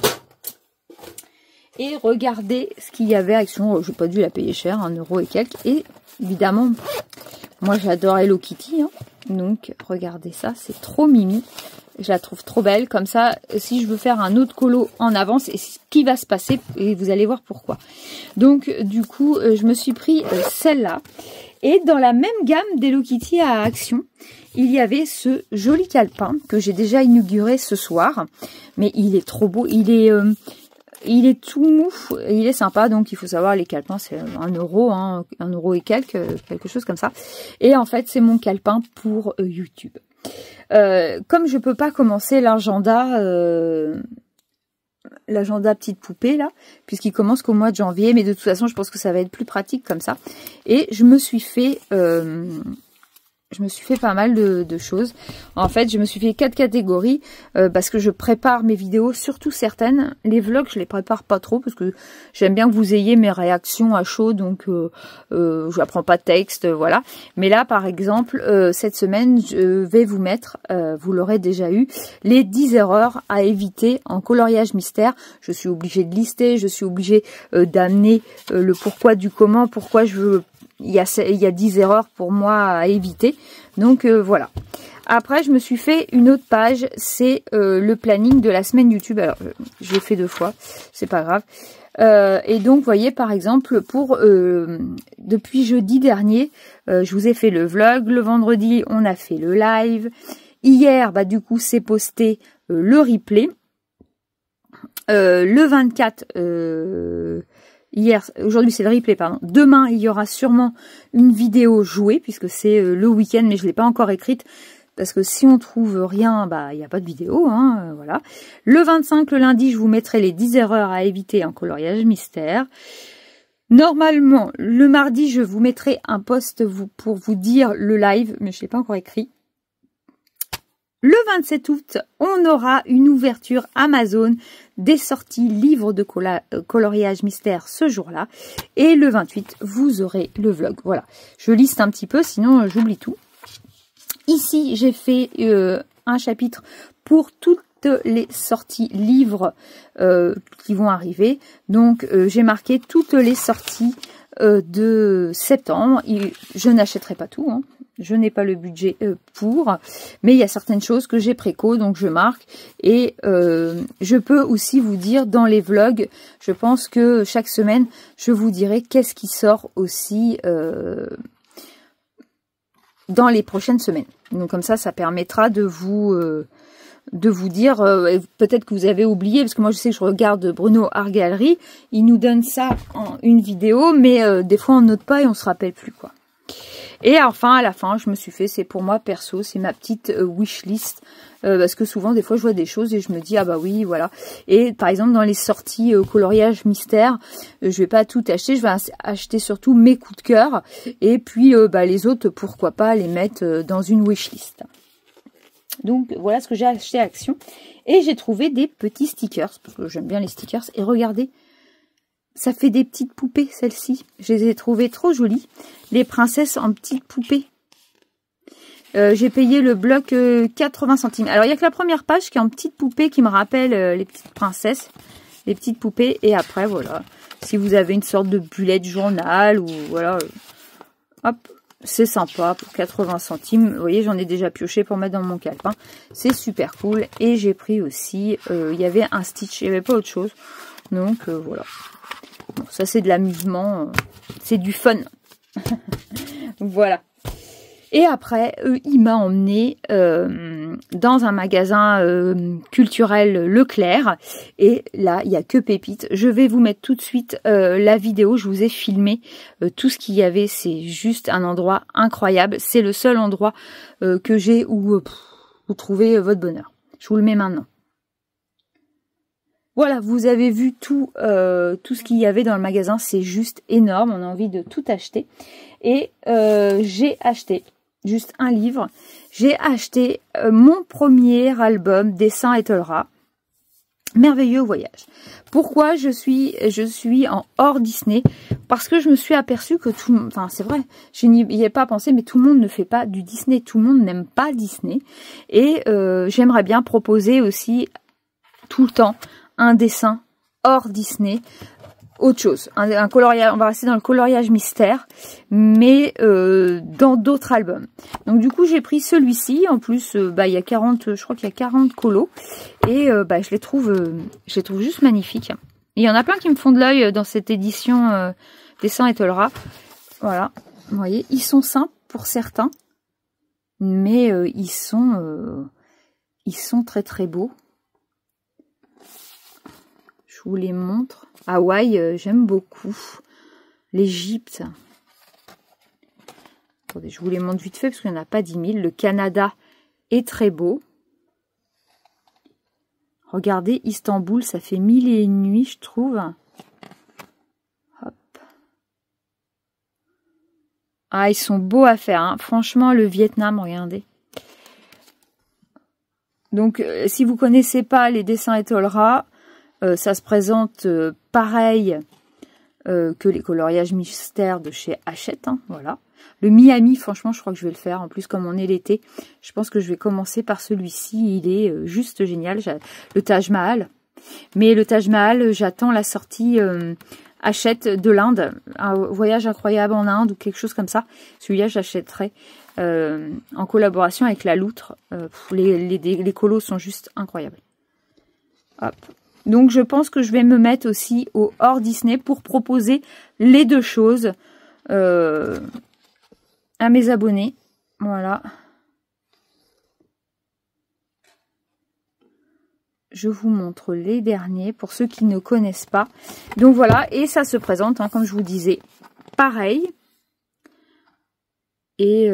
Et regardez ce qu'il y avait à Action. Je n'ai pas dû la payer cher, 1 euro et quelques. Et évidemment, moi j'adore Hello Kitty. Hein. Donc regardez ça, c'est trop mimi. Je la trouve trop belle. Comme ça, si je veux faire un autre colo en avance, c'est ce qui va se passer. Et vous allez voir pourquoi. Donc du coup, je me suis pris celle-là. Et dans la même gamme d'Hello Kitty à Action, il y avait ce joli calepin que j'ai déjà inauguré ce soir. Mais il est trop beau. Il est tout mou. Il est sympa. Donc, il faut savoir, les calepins, c'est 1 euro. Hein, 1 euro et quelque chose comme ça. Et en fait, c'est mon calepin pour YouTube. Comme je peux pas commencer l'agenda petite poupée là, puisqu'il commence qu'au mois de janvier, mais de toute façon je pense que ça va être plus pratique comme ça. Et je me suis fait pas mal de choses. En fait, je me suis fait 4 catégories parce que je prépare mes vidéos, surtout certaines. Les vlogs, je les prépare pas trop parce que j'aime bien que vous ayez mes réactions à chaud, donc je n'apprends pas de texte, voilà. Mais là, par exemple, cette semaine, je vais vous mettre, vous l'aurez déjà eu, les 10 erreurs à éviter en coloriage mystère. Je suis obligée de lister, je suis obligée d'amener le pourquoi du comment, pourquoi je veux... Il y a 10 erreurs pour moi à éviter. Donc voilà. Après, je me suis fait une autre page. C'est le planning de la semaine YouTube. Alors, je l'ai fait 2 fois. C'est pas grave. Et donc, vous voyez, par exemple, pour depuis jeudi dernier, je vous ai fait le vlog. Le vendredi, on a fait le live. Hier, bah du coup, c'est posté le replay. Le 24... aujourd'hui c'est le replay, pardon. Demain, il y aura sûrement une vidéo jouée, puisque c'est le week-end, mais je ne l'ai pas encore écrite, parce que si on trouve rien, bah il n'y a pas de vidéo, hein, voilà. Le 25, le lundi, je vous mettrai les 10 erreurs à éviter en coloriage mystère. Normalement, le mardi, je vous mettrai un post pour vous dire le live, mais je ne l'ai pas encore écrit. Le 27 août, on aura une ouverture Amazon des sorties livres de coloriage mystère ce jour-là. Et le 28, vous aurez le vlog. Voilà, je liste un petit peu, sinon j'oublie tout. Ici, j'ai fait un chapitre pour toutes les sorties livres qui vont arriver. Donc, j'ai marqué toutes les sorties de septembre. Je n'achèterai pas tout, hein. Je n'ai pas le budget pour, mais il y a certaines choses que j'ai préco, donc je marque. Et je peux aussi vous dire dans les vlogs, je pense que chaque semaine, je vous dirai qu'est-ce qui sort aussi dans les prochaines semaines. Donc comme ça permettra de vous dire, peut-être que vous avez oublié, parce que moi je sais que je regarde Bruno Art Gallery, il nous donne ça en une vidéo, mais des fois on note pas et on se rappelle plus, quoi. Et enfin, à la fin, je me suis fait, c'est pour moi perso, c'est ma petite wishlist, parce que souvent, des fois, je vois des choses et je me dis, ah bah oui, voilà. Et par exemple, dans les sorties coloriage mystère, je vais pas tout acheter, je vais acheter surtout mes coups de cœur, et puis bah, les autres, pourquoi pas les mettre dans une wishlist. Donc voilà ce que j'ai acheté à Action. Et j'ai trouvé des petits stickers, parce que j'aime bien les stickers, et regardez, ça fait des petites poupées, celles-ci. Je les ai trouvées trop jolies. Les princesses en petites poupées. J'ai payé le bloc 80 centimes. Alors, il n'y a que la première page qui est en petites poupées qui me rappelle les petites princesses. Les petites poupées. Et après, voilà. Si vous avez une sorte de bullet journal ou voilà. Hop, c'est sympa pour 80 centimes. Vous voyez, j'en ai déjà pioché pour mettre dans mon calepin. C'est super cool. Et j'ai pris aussi, il y avait un Stitch. Il n'y avait pas autre chose. Donc, voilà. Bon, ça c'est de l'amusement, c'est du fun. Voilà. Et après, il m'a emmené dans un magasin culturel Leclerc. Et là, il n'y a que pépites. Je vais vous mettre tout de suite la vidéo. Je vous ai filmé tout ce qu'il y avait. C'est juste un endroit incroyable. C'est le seul endroit que j'ai où vous trouvez votre bonheur. Je vous le mets maintenant. Voilà, vous avez vu tout ce qu'il y avait dans le magasin. C'est juste énorme. On a envie de tout acheter. Et j'ai acheté juste un livre. J'ai acheté mon premier album, Dessin et Tolera, Merveilleux voyage. Pourquoi je suis en hors Disney? Parce que je me suis aperçue que tout le monde, enfin c'est vrai, je n'y ai pas pensé, mais tout le monde ne fait pas du Disney, tout le monde n'aime pas Disney. Et j'aimerais bien proposer aussi tout le temps un dessin hors Disney. Autre chose, un coloriage, on va rester dans le coloriage mystère, mais dans d'autres albums. Donc du coup j'ai pris celui-ci, en plus il y a 40, je crois qu'il y a 40 colos, et je les trouve juste magnifiques. Et il y en a plein qui me font de l'œil dans cette édition Dessin et Tolera. Voilà, vous voyez, ils sont simples pour certains, mais ils sont très très beaux. Je vous les montre. Hawaï, j'aime beaucoup. L'Égypte. Attendez, je vous les montre vite fait parce qu'il n'y en a pas 10 000. Le Canada est très beau. Regardez, Istanbul, ça fait 1001 nuits, je trouve. Hop. Ah, ils sont beaux à faire. Hein. Franchement, le Vietnam, regardez. Donc, si vous ne connaissez pas les dessins et Tolera, ça se présente pareil que les coloriages mystères de chez Hachette. Hein, voilà. Le Miami, franchement, je crois que je vais le faire. En plus, comme on est l'été, je pense que je vais commencer par celui-ci. Il est juste génial. Le Taj Mahal. Mais le Taj Mahal, j'attends la sortie Hachette de l'Inde. Un voyage incroyable en Inde ou quelque chose comme ça. Celui-là, j'achèterai en collaboration avec la Loutre. Les colos sont juste incroyables. Hop. Donc, je pense que je vais me mettre aussi au hors Disney pour proposer les deux choses à mes abonnés. Voilà. Je vous montre les derniers pour ceux qui ne connaissent pas. Donc, voilà. Et ça se présente, hein, comme je vous disais, pareil. Et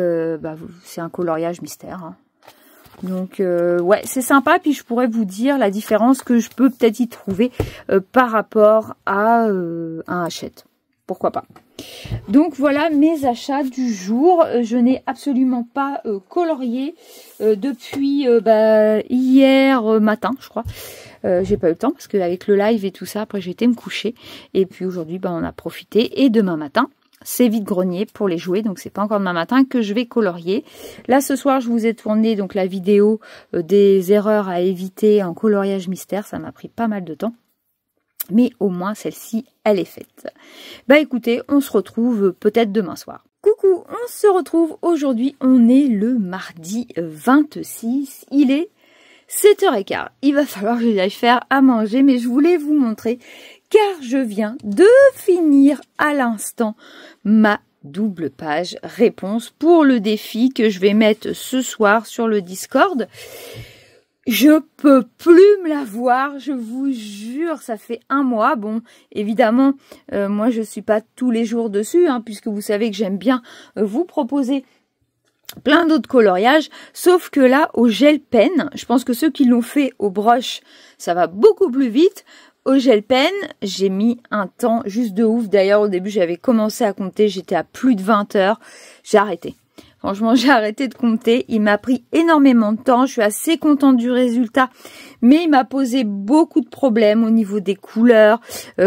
c'est un coloriage mystère, hein. Donc, ouais, c'est sympa. Puis, je pourrais vous dire la différence que je peux peut-être y trouver par rapport à un Hachette. Pourquoi pas. Donc, voilà mes achats du jour. Je n'ai absolument pas colorié depuis hier matin, je crois. J'ai pas eu le temps parce qu'avec le live et tout ça, après, j'ai été me coucher. Et puis, aujourd'hui, on a profité. Et demain matin, c'est vide-grenier pour les jouets, donc c'est pas encore demain matin que je vais colorier. Là, ce soir, je vous ai tourné donc la vidéo des erreurs à éviter en coloriage mystère. Ça m'a pris pas mal de temps, mais au moins celle-ci, elle est faite. Écoutez, on se retrouve peut-être demain soir. Coucou, on se retrouve aujourd'hui. On est le mardi 26. Il est 7h15. Il va falloir que j'aille faire à manger, mais je voulais vous montrer car je viens de finir à l'instant ma double page réponse pour le défi que je vais mettre ce soir sur le Discord. Je peux plus me la voir, je vous jure, ça fait un mois. Bon, évidemment, moi je suis pas tous les jours dessus, hein, puisque vous savez que j'aime bien vous proposer plein d'autres coloriages, sauf que là, au gel pen, je pense que ceux qui l'ont fait au brush, ça va beaucoup plus vite. Au gel pen, j'ai mis un temps juste de ouf. D'ailleurs, au début, j'avais commencé à compter. J'étais à plus de 20 heures. J'ai arrêté. Franchement, j'ai arrêté de compter. Il m'a pris énormément de temps. Je suis assez contente du résultat. Mais il m'a posé beaucoup de problèmes au niveau des couleurs,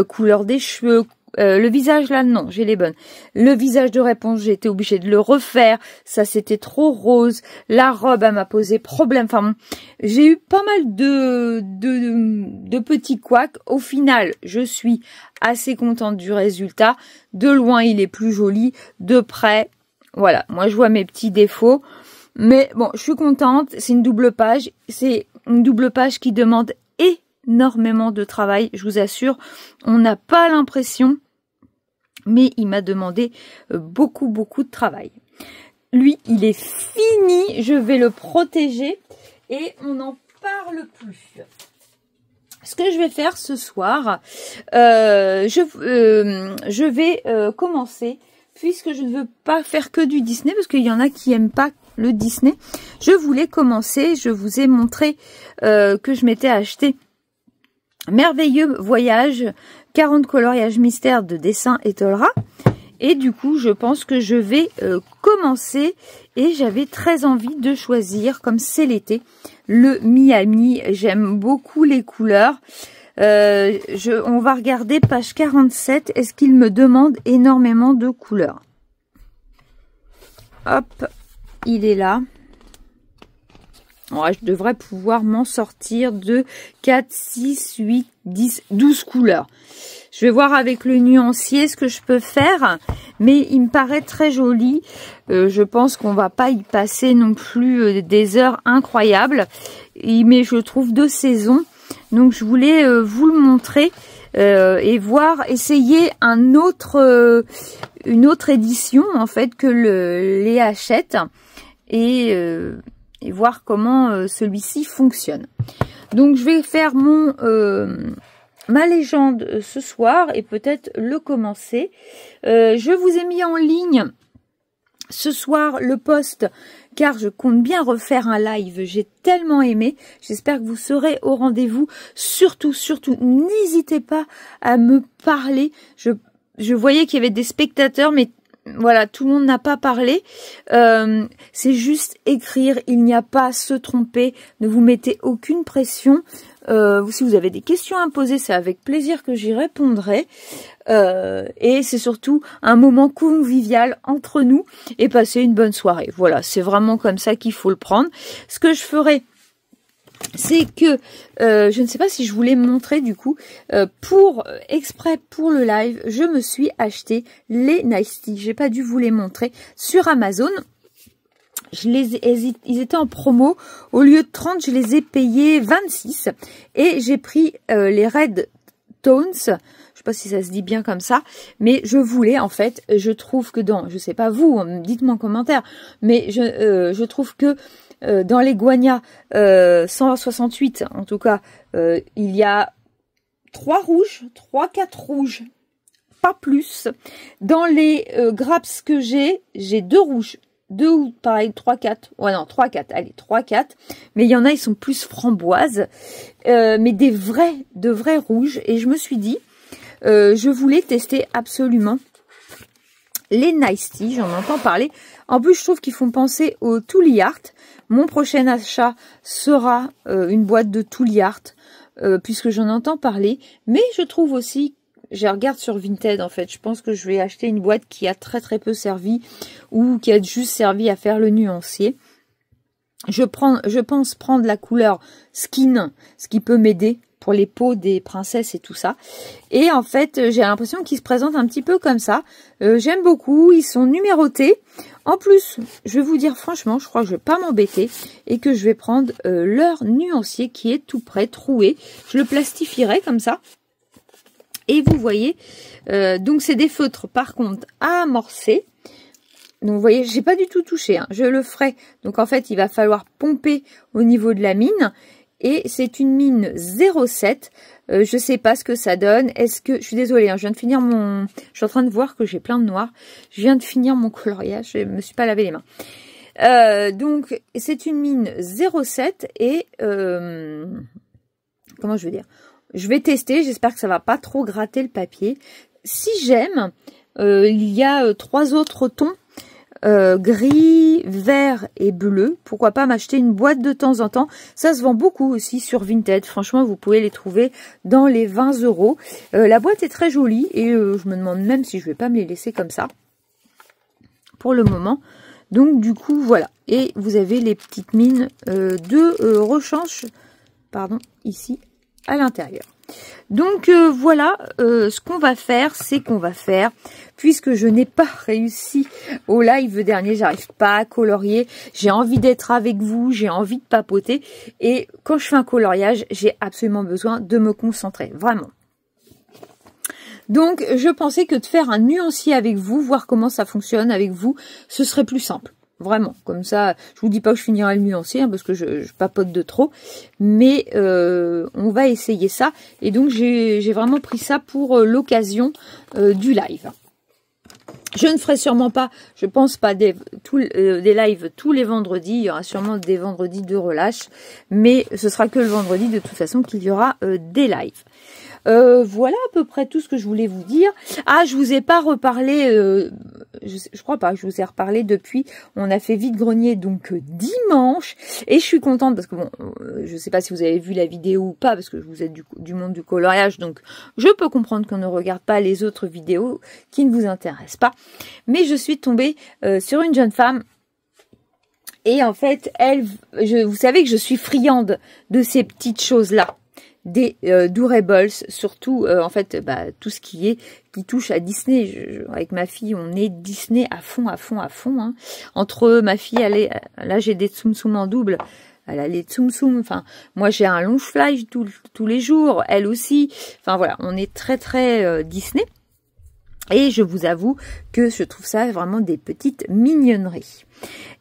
couleur des cheveux. Le visage, là, non, j'ai les bonnes. Le visage de réponse, j'ai été obligée de le refaire. Ça, c'était trop rose. La robe, elle m'a posé problème. Enfin, j'ai eu pas mal de petits couacs. Au final, je suis assez contente du résultat. De loin, il est plus joli. De près, voilà. Moi, je vois mes petits défauts. Mais bon, je suis contente. C'est une double page. C'est une double page qui demande énormément de travail. Je vous assure, on n'a pas l'impression mais il m'a demandé beaucoup de travail. Lui, il est fini, je vais le protéger et on n'en parle plus. Ce que je vais faire ce soir, je vais commencer, puisque je ne veux pas faire que du Disney, parce qu'il y en a qui n'aiment pas le Disney. Je voulais commencer, je vous ai montré que je m'étais acheté Merveilleux Voyage, 40 coloriages mystères de dessin Etolra. Et du coup, je pense que je vais commencer, et j'avais très envie de choisir, comme c'est l'été, le Miami. J'aime beaucoup les couleurs. On va regarder page 47. Est-ce qu'il me demande énormément de couleurs? Hop, il est là. Ouais, je devrais pouvoir m'en sortir de 4, 6, 8, 10, 12 couleurs. Je vais voir avec le nuancier ce que je peux faire, mais il me paraît très joli. Je pense qu'on va pas y passer non plus des heures incroyables, mais je trouve de saison. Donc je voulais vous le montrer et voir, essayer une autre édition en fait que les Hachette et voir comment celui-ci fonctionne. Donc je vais faire ma légende ce soir et peut-être le commencer. Je vous ai mis en ligne ce soir le post car je compte bien refaire un live. J'ai tellement aimé. J'espère que vous serez au rendez-vous. Surtout, n'hésitez pas à me parler. Je voyais qu'il y avait des spectateurs, mais voilà, tout le monde n'a pas parlé. C'est juste écrire, il n'y a pas à se tromper. Ne vous mettez aucune pression. Si vous avez des questions à me poser, c'est avec plaisir que j'y répondrai. Et c'est surtout un moment convivial entre nous et passer une bonne soirée. Voilà, c'est vraiment comme ça qu'il faut le prendre. Ce que je ferai, c'est que, je ne sais pas si je voulais montrer du coup, exprès pour le live, je me suis acheté les Nice Tea. J'ai pas dû vous les montrer sur Amazon. Ils étaient en promo. Au lieu de 30, je les ai payés 26. Et j'ai pris les Red Tones. Je sais pas si ça se dit bien comme ça. Mais je voulais, en fait, je trouve que je sais pas vous, dites-moi en commentaire. Mais je trouve que dans les Guagna 168, en tout cas, il y a 3 rouges, 3-4 rouges. Pas plus. Dans les Graps que j'ai 2 rouges. 2 ou pareil, 3-4. Ouais, non, 3-4. Allez, 3-4. Mais il y en a, ils sont plus framboises. Mais de vrais rouges. Et je me suis dit, je voulais tester absolument les Nice Tea. J'en entends parler. En plus, je trouve qu'ils font penser au Tully Art. Mon prochain achat sera une boîte de Tully Art. Puisque j'en entends parler. Mais je trouve aussi, je regarde sur Vinted en fait, je pense que je vais acheter une boîte qui a très peu servi ou qui a juste servi à faire le nuancier. Je pense prendre la couleur Skin, ce qui peut m'aider pour les peaux des princesses et tout ça. Et en fait, j'ai l'impression qu'ils se présentent un petit peu comme ça. J'aime beaucoup, ils sont numérotés. En plus, je vais vous dire franchement, je crois que je vais pas m'embêter et que je vais prendre leur nuancier qui est tout prêt, troué. Je le plastifierai comme ça. Et vous voyez, donc c'est des feutres par contre à amorcer. Donc vous voyez, j'ai pas du tout touché, hein, je le ferai. Donc en fait, il va falloir pomper au niveau de la mine. Et c'est une mine 07. Je sais pas ce que ça donne. Est-ce que, je suis désolée, hein, je viens de finir je suis en train de voir que j'ai plein de noir. Je viens de finir mon coloriage, je me suis pas lavé les mains. Donc c'est une mine 07 et comment je veux dire? Je vais tester, j'espère que ça va pas trop gratter le papier. Si j'aime, il y a 3 autres tons, gris, vert et bleu. Pourquoi pas m'acheter une boîte de temps en temps. Ça se vend beaucoup aussi sur Vinted. Franchement, vous pouvez les trouver dans les 20 €. La boîte est très jolie et je me demande même si je vais pas me les laisser comme ça pour le moment. Donc du coup, voilà. Et vous avez les petites mines de rechange, pardon, ici à l'intérieur. Donc voilà, ce qu'on va faire, c'est qu'on va faire, puisque je n'ai pas réussi au live dernier, j'arrive pas à colorier, j'ai envie d'être avec vous, j'ai envie de papoter, et quand je fais un coloriage, j'ai absolument besoin de me concentrer, vraiment. Donc, je pensais que de faire un nuancier avec vous, voir comment ça fonctionne avec vous, ce serait plus simple. Vraiment, comme ça, je vous dis pas que je finirai le nuancier, hein, parce que je papote de trop, mais on va essayer ça. Et donc, j'ai vraiment pris ça pour l'occasion du live. Je ne ferai sûrement pas, je pense pas des lives tous les vendredis. Il y aura sûrement des vendredis de relâche, mais ce sera que le vendredi de toute façon qu'il y aura des lives. Voilà à peu près tout ce que je voulais vous dire. Ah, je vous ai pas reparlé, je crois pas que je vous ai reparlé depuis. On a fait vide-grenier donc dimanche, et je suis contente parce que bon, je sais pas si vous avez vu la vidéo ou pas, parce que vous êtes du monde du coloriage, donc je peux comprendre qu'on ne regarde pas les autres vidéos qui ne vous intéressent pas. Mais je suis tombée sur une jeune femme. Et en fait, vous savez que je suis friande de ces petites choses-là. Des durables, surtout en fait tout ce qui touche à Disney. Avec ma fille, on est Disney à fond hein. Entre ma fille, là j'ai des Tsum Tsum en double, elle a les Tsum Tsum, enfin moi j'ai un long flash tous les jours, elle aussi, enfin voilà, on est très Disney. Et je vous avoue que je trouve ça vraiment des petites mignonneries.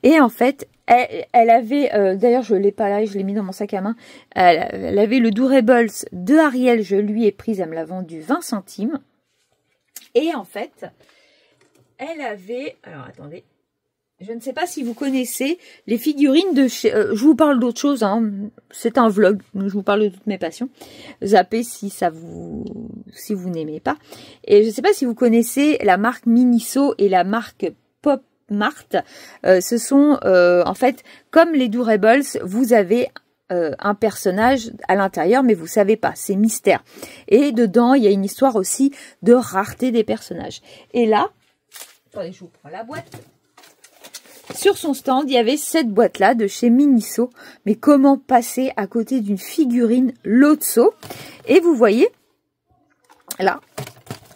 Et en fait, elle avait, d'ailleurs je l'ai pas là, je l'ai mis dans mon sac à main, elle avait le Durables de Ariel, je lui ai prise, elle me l'a vendu 20 centimes. Et en fait, elle avait, alors attendez, je ne sais pas si vous connaissez les figurines de chez... je vous parle d'autre chose, hein, c'est un vlog, donc je vous parle de toutes mes passions. Zappez si vous n'aimez pas. Et je ne sais pas si vous connaissez la marque Miniso et la marque Pop Mart. Ce sont en fait comme les Durables, vous avez un personnage à l'intérieur, mais vous savez pas, c'est mystère. Et dedans, il y a une histoire aussi de rareté des personnages. Et là, attendez, je vous prends la boîte. Sur son stand, il y avait cette boîte-là de chez Miniso. Mais comment passer à côté d'une figurine Lotso? Et vous voyez, là,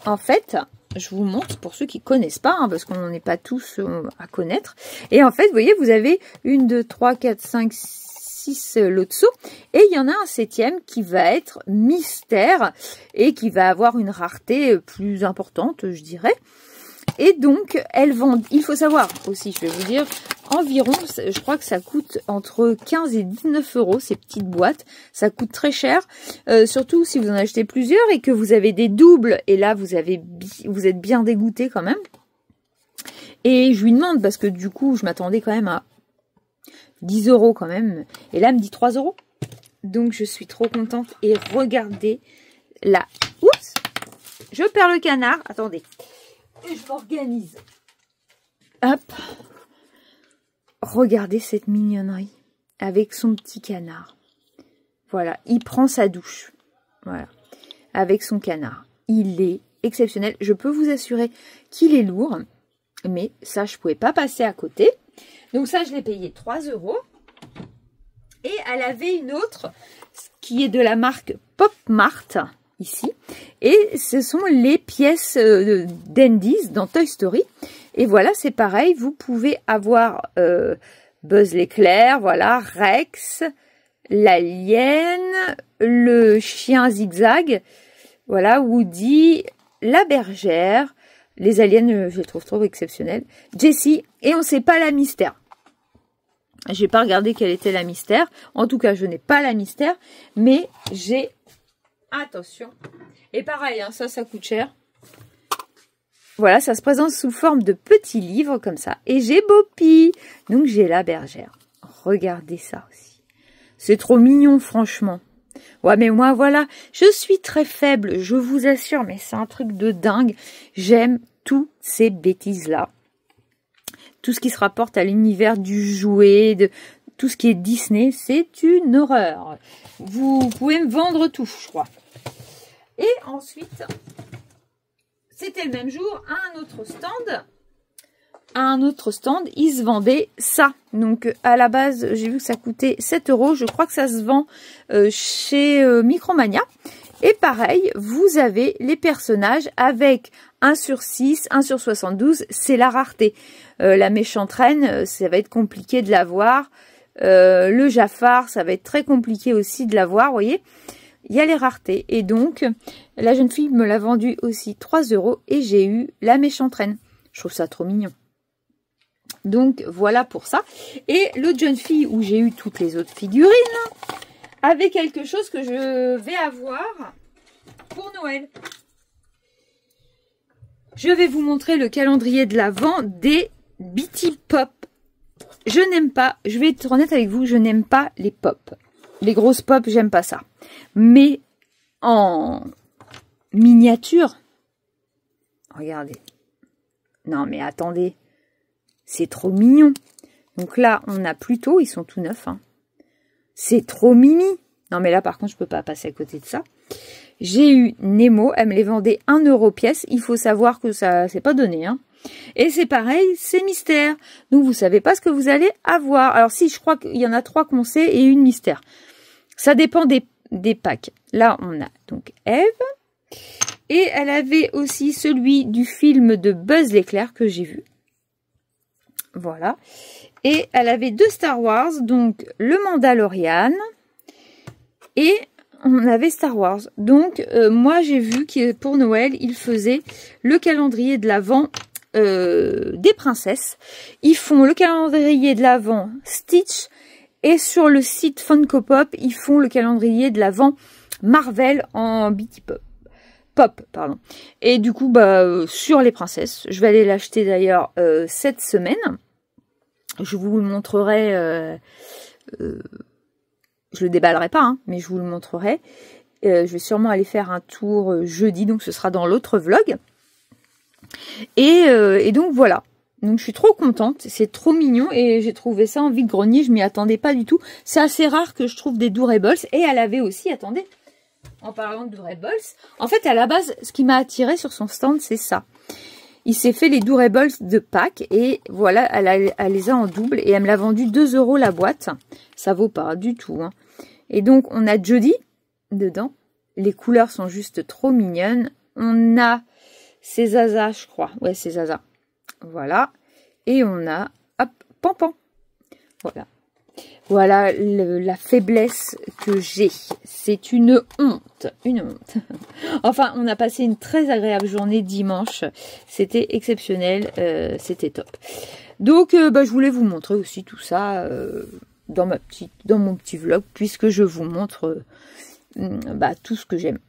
en fait, je vous montre pour ceux qui connaissent pas, hein, parce qu'on n'est pas tous à connaître. Et en fait, vous voyez, vous avez 1, 2, 3, 4, 5, 6 Lotso. Et il y en a un 7e qui va être mystère et qui va avoir une rareté plus importante, je dirais. Et donc, elles vendent, il faut savoir aussi, je vais vous dire, environ, je crois que ça coûte entre 15 et 19 euros, ces petites boîtes. Ça coûte très cher, surtout si vous en achetez plusieurs et que vous avez des doubles. Et là, vous êtes bien dégoûté quand même. Et je lui demande, parce que du coup, je m'attendais quand même à 10 euros quand même. Et là, elle me dit 3 euros. Donc, je suis trop contente. Et regardez là. Oups, je perds le canard. Attendez. Et je m'organise. Hop. Regardez cette mignonnerie. Avec son petit canard. Voilà. Il prend sa douche. Voilà. Avec son canard. Il est exceptionnel. Je peux vous assurer qu'il est lourd. Mais ça, je ne pouvais pas passer à côté. Donc ça, je l'ai payé 3 euros. Et elle avait une autre qui est de la marque Pop Mart. Ici, et ce sont les pièces d'Andy dans Toy Story. Et voilà, c'est pareil, vous pouvez avoir Buzz l'éclair, voilà, Rex, l'alien, le chien zigzag, voilà, Woody, la bergère, les aliens, je les trouve trop exceptionnels, Jessie, et on ne sait pas la mystère. J'ai pas regardé quelle était la mystère, en tout cas, je n'ai pas la mystère, mais j'ai... Attention. Et pareil, hein, ça coûte cher. Voilà, ça se présente sous forme de petits livres comme ça. Et j'ai Boppy. Donc, j'ai la bergère. Regardez ça aussi. C'est trop mignon, franchement. Ouais, mais moi, voilà, je suis très faible, je vous assure, mais c'est un truc de dingue. J'aime toutes ces bêtises-là. Tout ce qui se rapporte à l'univers du jouet, de... tout ce qui est Disney, c'est une horreur. Vous pouvez me vendre tout, je crois. Et ensuite, c'était le même jour, à un autre stand. À un autre stand, ils se vendaient ça. Donc, à la base, j'ai vu que ça coûtait 7 euros. Je crois que ça se vend chez Micromania. Et pareil, vous avez les personnages avec 1 sur 6, 1 sur 72. C'est la rareté. La méchante reine, ça va être compliqué de l'avoir. Le Jafar, ça va être très compliqué aussi de l'avoir, vous voyez. il y a les raretés. Et donc, la jeune fille me l'a vendu aussi 3 € et j'ai eu la méchante reine. Je trouve ça trop mignon. Donc, voilà pour ça. Et l'autre jeune fille où j'ai eu toutes les autres figurines avait quelque chose que je vais avoir pour Noël. Je vais vous montrer le calendrier de l'Avent des Bitty Pop. Je n'aime pas, je vais être honnête avec vous, je n'aime pas les pop. Les grosses pop, j'aime pas ça. Mais en miniature, regardez. Non mais attendez, c'est trop mignon. Donc là, on a plutôt, ils sont tout neufs. Hein. C'est trop mimi. Non mais là par contre, je peux pas passer à côté de ça. J'ai eu Nemo, elle me les vendait 1 € pièce. Il faut savoir que ça c'est pas donné. Hein. Et c'est pareil, c'est mystère. Donc vous savez pas ce que vous allez avoir. Alors si, je crois qu'il y en a 3 qu'on sait et une mystère. Ça dépend des packs. Là, on a donc Eve. Et elle avait aussi celui du film de Buzz l'éclair que j'ai vu. Voilà. Et elle avait 2 Star Wars, donc le Mandalorian et on avait Star Wars. Donc, moi, j'ai vu que pour Noël, ils faisaient le calendrier de l'Avent des princesses. Ils font le calendrier de l'Avent Stitch. Et sur le site Funko Pop, ils font le calendrier de l'Avent Marvel en Bitty Pop. Pardon. Et du coup, sur les princesses, je vais aller l'acheter d'ailleurs cette semaine. Je vous le montrerai... je le déballerai pas, hein, mais je vous le montrerai. Je vais sûrement aller faire un tour jeudi, donc ce sera dans l'autre vlog. Et donc voilà. Donc je suis trop contente, c'est trop mignon et j'ai trouvé ça en vide-grenier, je m'y attendais pas du tout. C'est assez rare que je trouve des Durables et elle avait aussi, attendez, en parlant de Durables, en fait à la base ce qui m'a attiré sur son stand c'est ça. Il s'est fait les Durables de Pâques et voilà, elle les a en double et elle me l'a vendu 2 € la boîte. Ça vaut pas du tout. Hein. Et donc on a Jodie dedans, les couleurs sont juste trop mignonnes. On a ces Zaza, je crois, ouais c'est Zaza. Voilà. Et on a, hop, Pampan. Voilà. Voilà la faiblesse que j'ai. C'est une honte. Une honte. Enfin, on a passé une très agréable journée dimanche. C'était exceptionnel. C'était top. Donc, je voulais vous montrer aussi tout ça dans mon petit vlog, puisque je vous montre tout ce que j'aime.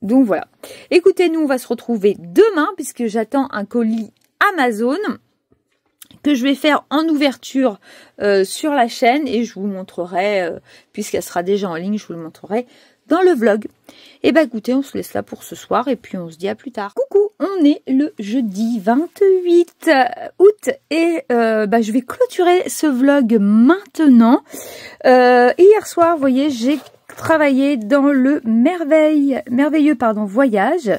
Donc, voilà. Écoutez, nous, on va se retrouver demain, puisque j'attends un colis Amazon que je vais faire en ouverture sur la chaîne et je vous montrerai, puisqu'elle sera déjà en ligne, je vous le montrerai dans le vlog. Et écoutez, on se laisse là pour ce soir et puis on se dit à plus tard. Coucou, on est le jeudi 28 août et je vais clôturer ce vlog maintenant. Hier soir, vous voyez, j'ai travaillé dans le merveilleux voyage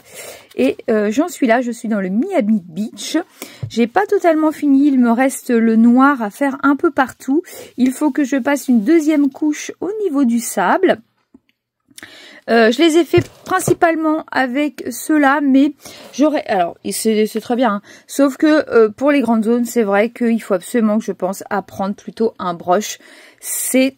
et j'en suis là, je suis dans le Miami Beach. J'ai pas totalement fini, il me reste le noir à faire un peu partout. Il faut que je passe une deuxième couche au niveau du sable. Je les ai fait principalement avec ceux-là, mais j'aurais... Alors, c'est très bien, hein, sauf que pour les grandes zones, c'est vrai qu'il faut absolument que je pense à prendre plutôt un brush. C'est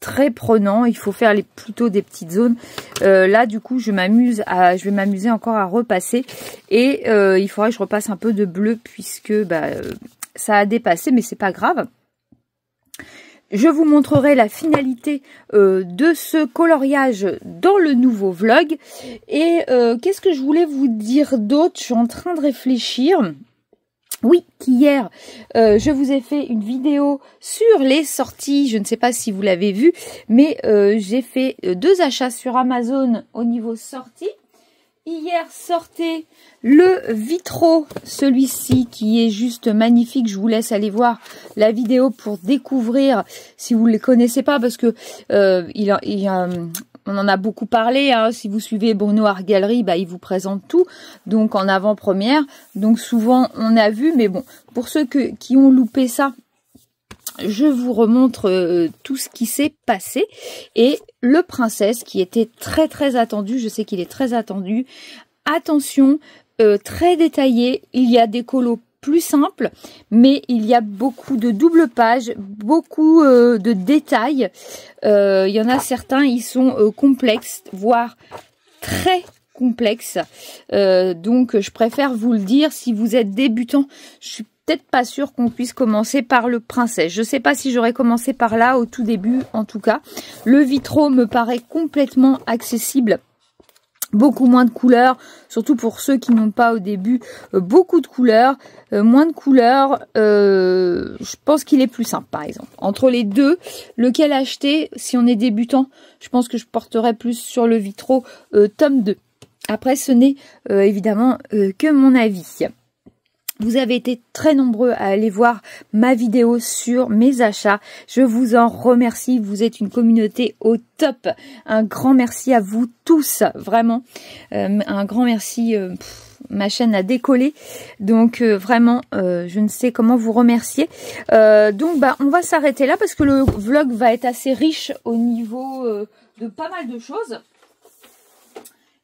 très prenant, il faut faire plutôt des petites zones. Là, du coup, je vais m'amuser encore à repasser. Et il faudrait que je repasse un peu de bleu, puisque ça a dépassé, mais c'est pas grave. Je vous montrerai la finalité de ce coloriage dans le nouveau vlog. Et qu'est-ce que je voulais vous dire d'autre? Je suis en train de réfléchir. Oui, qu'hier, je vous ai fait une vidéo sur les sorties. Je ne sais pas si vous l'avez vu, mais j'ai fait 2 achats sur Amazon au niveau sortie. Hier sortait le Vitro, celui-ci qui est juste magnifique. Je vous laisse aller voir la vidéo pour découvrir si vous ne les connaissez pas, parce que on en a beaucoup parlé. Hein. Si vous suivez Bruno Art Gallery, il vous présente tout, donc en avant-première. Donc souvent on a vu, mais bon, pour ceux qui ont loupé ça, je vous remontre tout ce qui s'est passé. Et le Princesse qui était très très attendu, je sais qu'il est très attendu. Attention, très détaillé, il y a des colos plus simple, mais il y a beaucoup de double pages, beaucoup de détails. Il y en a certains, ils sont complexes, voire très complexes. Donc je préfère vous le dire, si vous êtes débutant, je suis peut-être pas sûre qu'on puisse commencer par le Princesse. Je sais pas si j'aurais commencé par là au tout début, en tout cas. Le Vitro me paraît complètement accessible. Beaucoup moins de couleurs, surtout pour ceux qui n'ont pas au début beaucoup de couleurs, moins de couleurs, je pense qu'il est plus simple par exemple. Entre les deux, lequel acheter si on est débutant? Je pense que je porterai plus sur le Vitro tome 2. Après ce n'est évidemment que mon avis. Vous avez été très nombreux à aller voir ma vidéo sur mes achats. Je vous en remercie. Vous êtes une communauté au top. Un grand merci à vous tous, vraiment. Un grand merci. Ma chaîne a décollé. Donc vraiment, je ne sais comment vous remercier. Donc on va s'arrêter là parce que le vlog va être assez riche au niveau de pas mal de choses.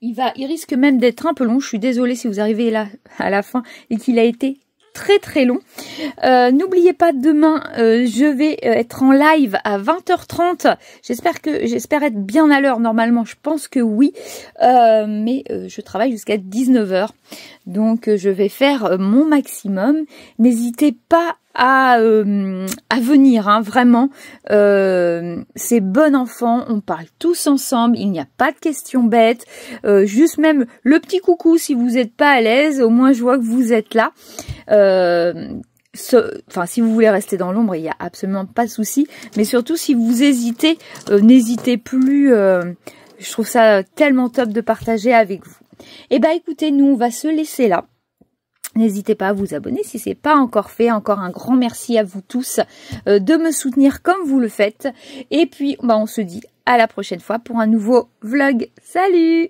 Il risque même d'être un peu long. Je suis désolée si vous arrivez là à la fin et qu'il a été très très long. N'oubliez pas, demain, je vais être en live à 20h30. J'espère être bien à l'heure normalement. Je pense que oui. Mais je travaille jusqu'à 19h. Donc je vais faire mon maximum. N'hésitez pas à venir, hein, vraiment. C'est bon enfant, on parle tous ensemble, il n'y a pas de questions bêtes, juste même le petit coucou si vous n'êtes pas à l'aise, au moins je vois que vous êtes là. Enfin, si vous voulez rester dans l'ombre, il n'y a absolument pas de souci, mais surtout si vous hésitez, n'hésitez plus, je trouve ça tellement top de partager avec vous. Et bah écoutez, nous on va se laisser là. N'hésitez pas à vous abonner si ce n'est pas encore fait. Encore un grand merci à vous tous de me soutenir comme vous le faites. Et puis, on se dit à la prochaine fois pour un nouveau vlog. Salut!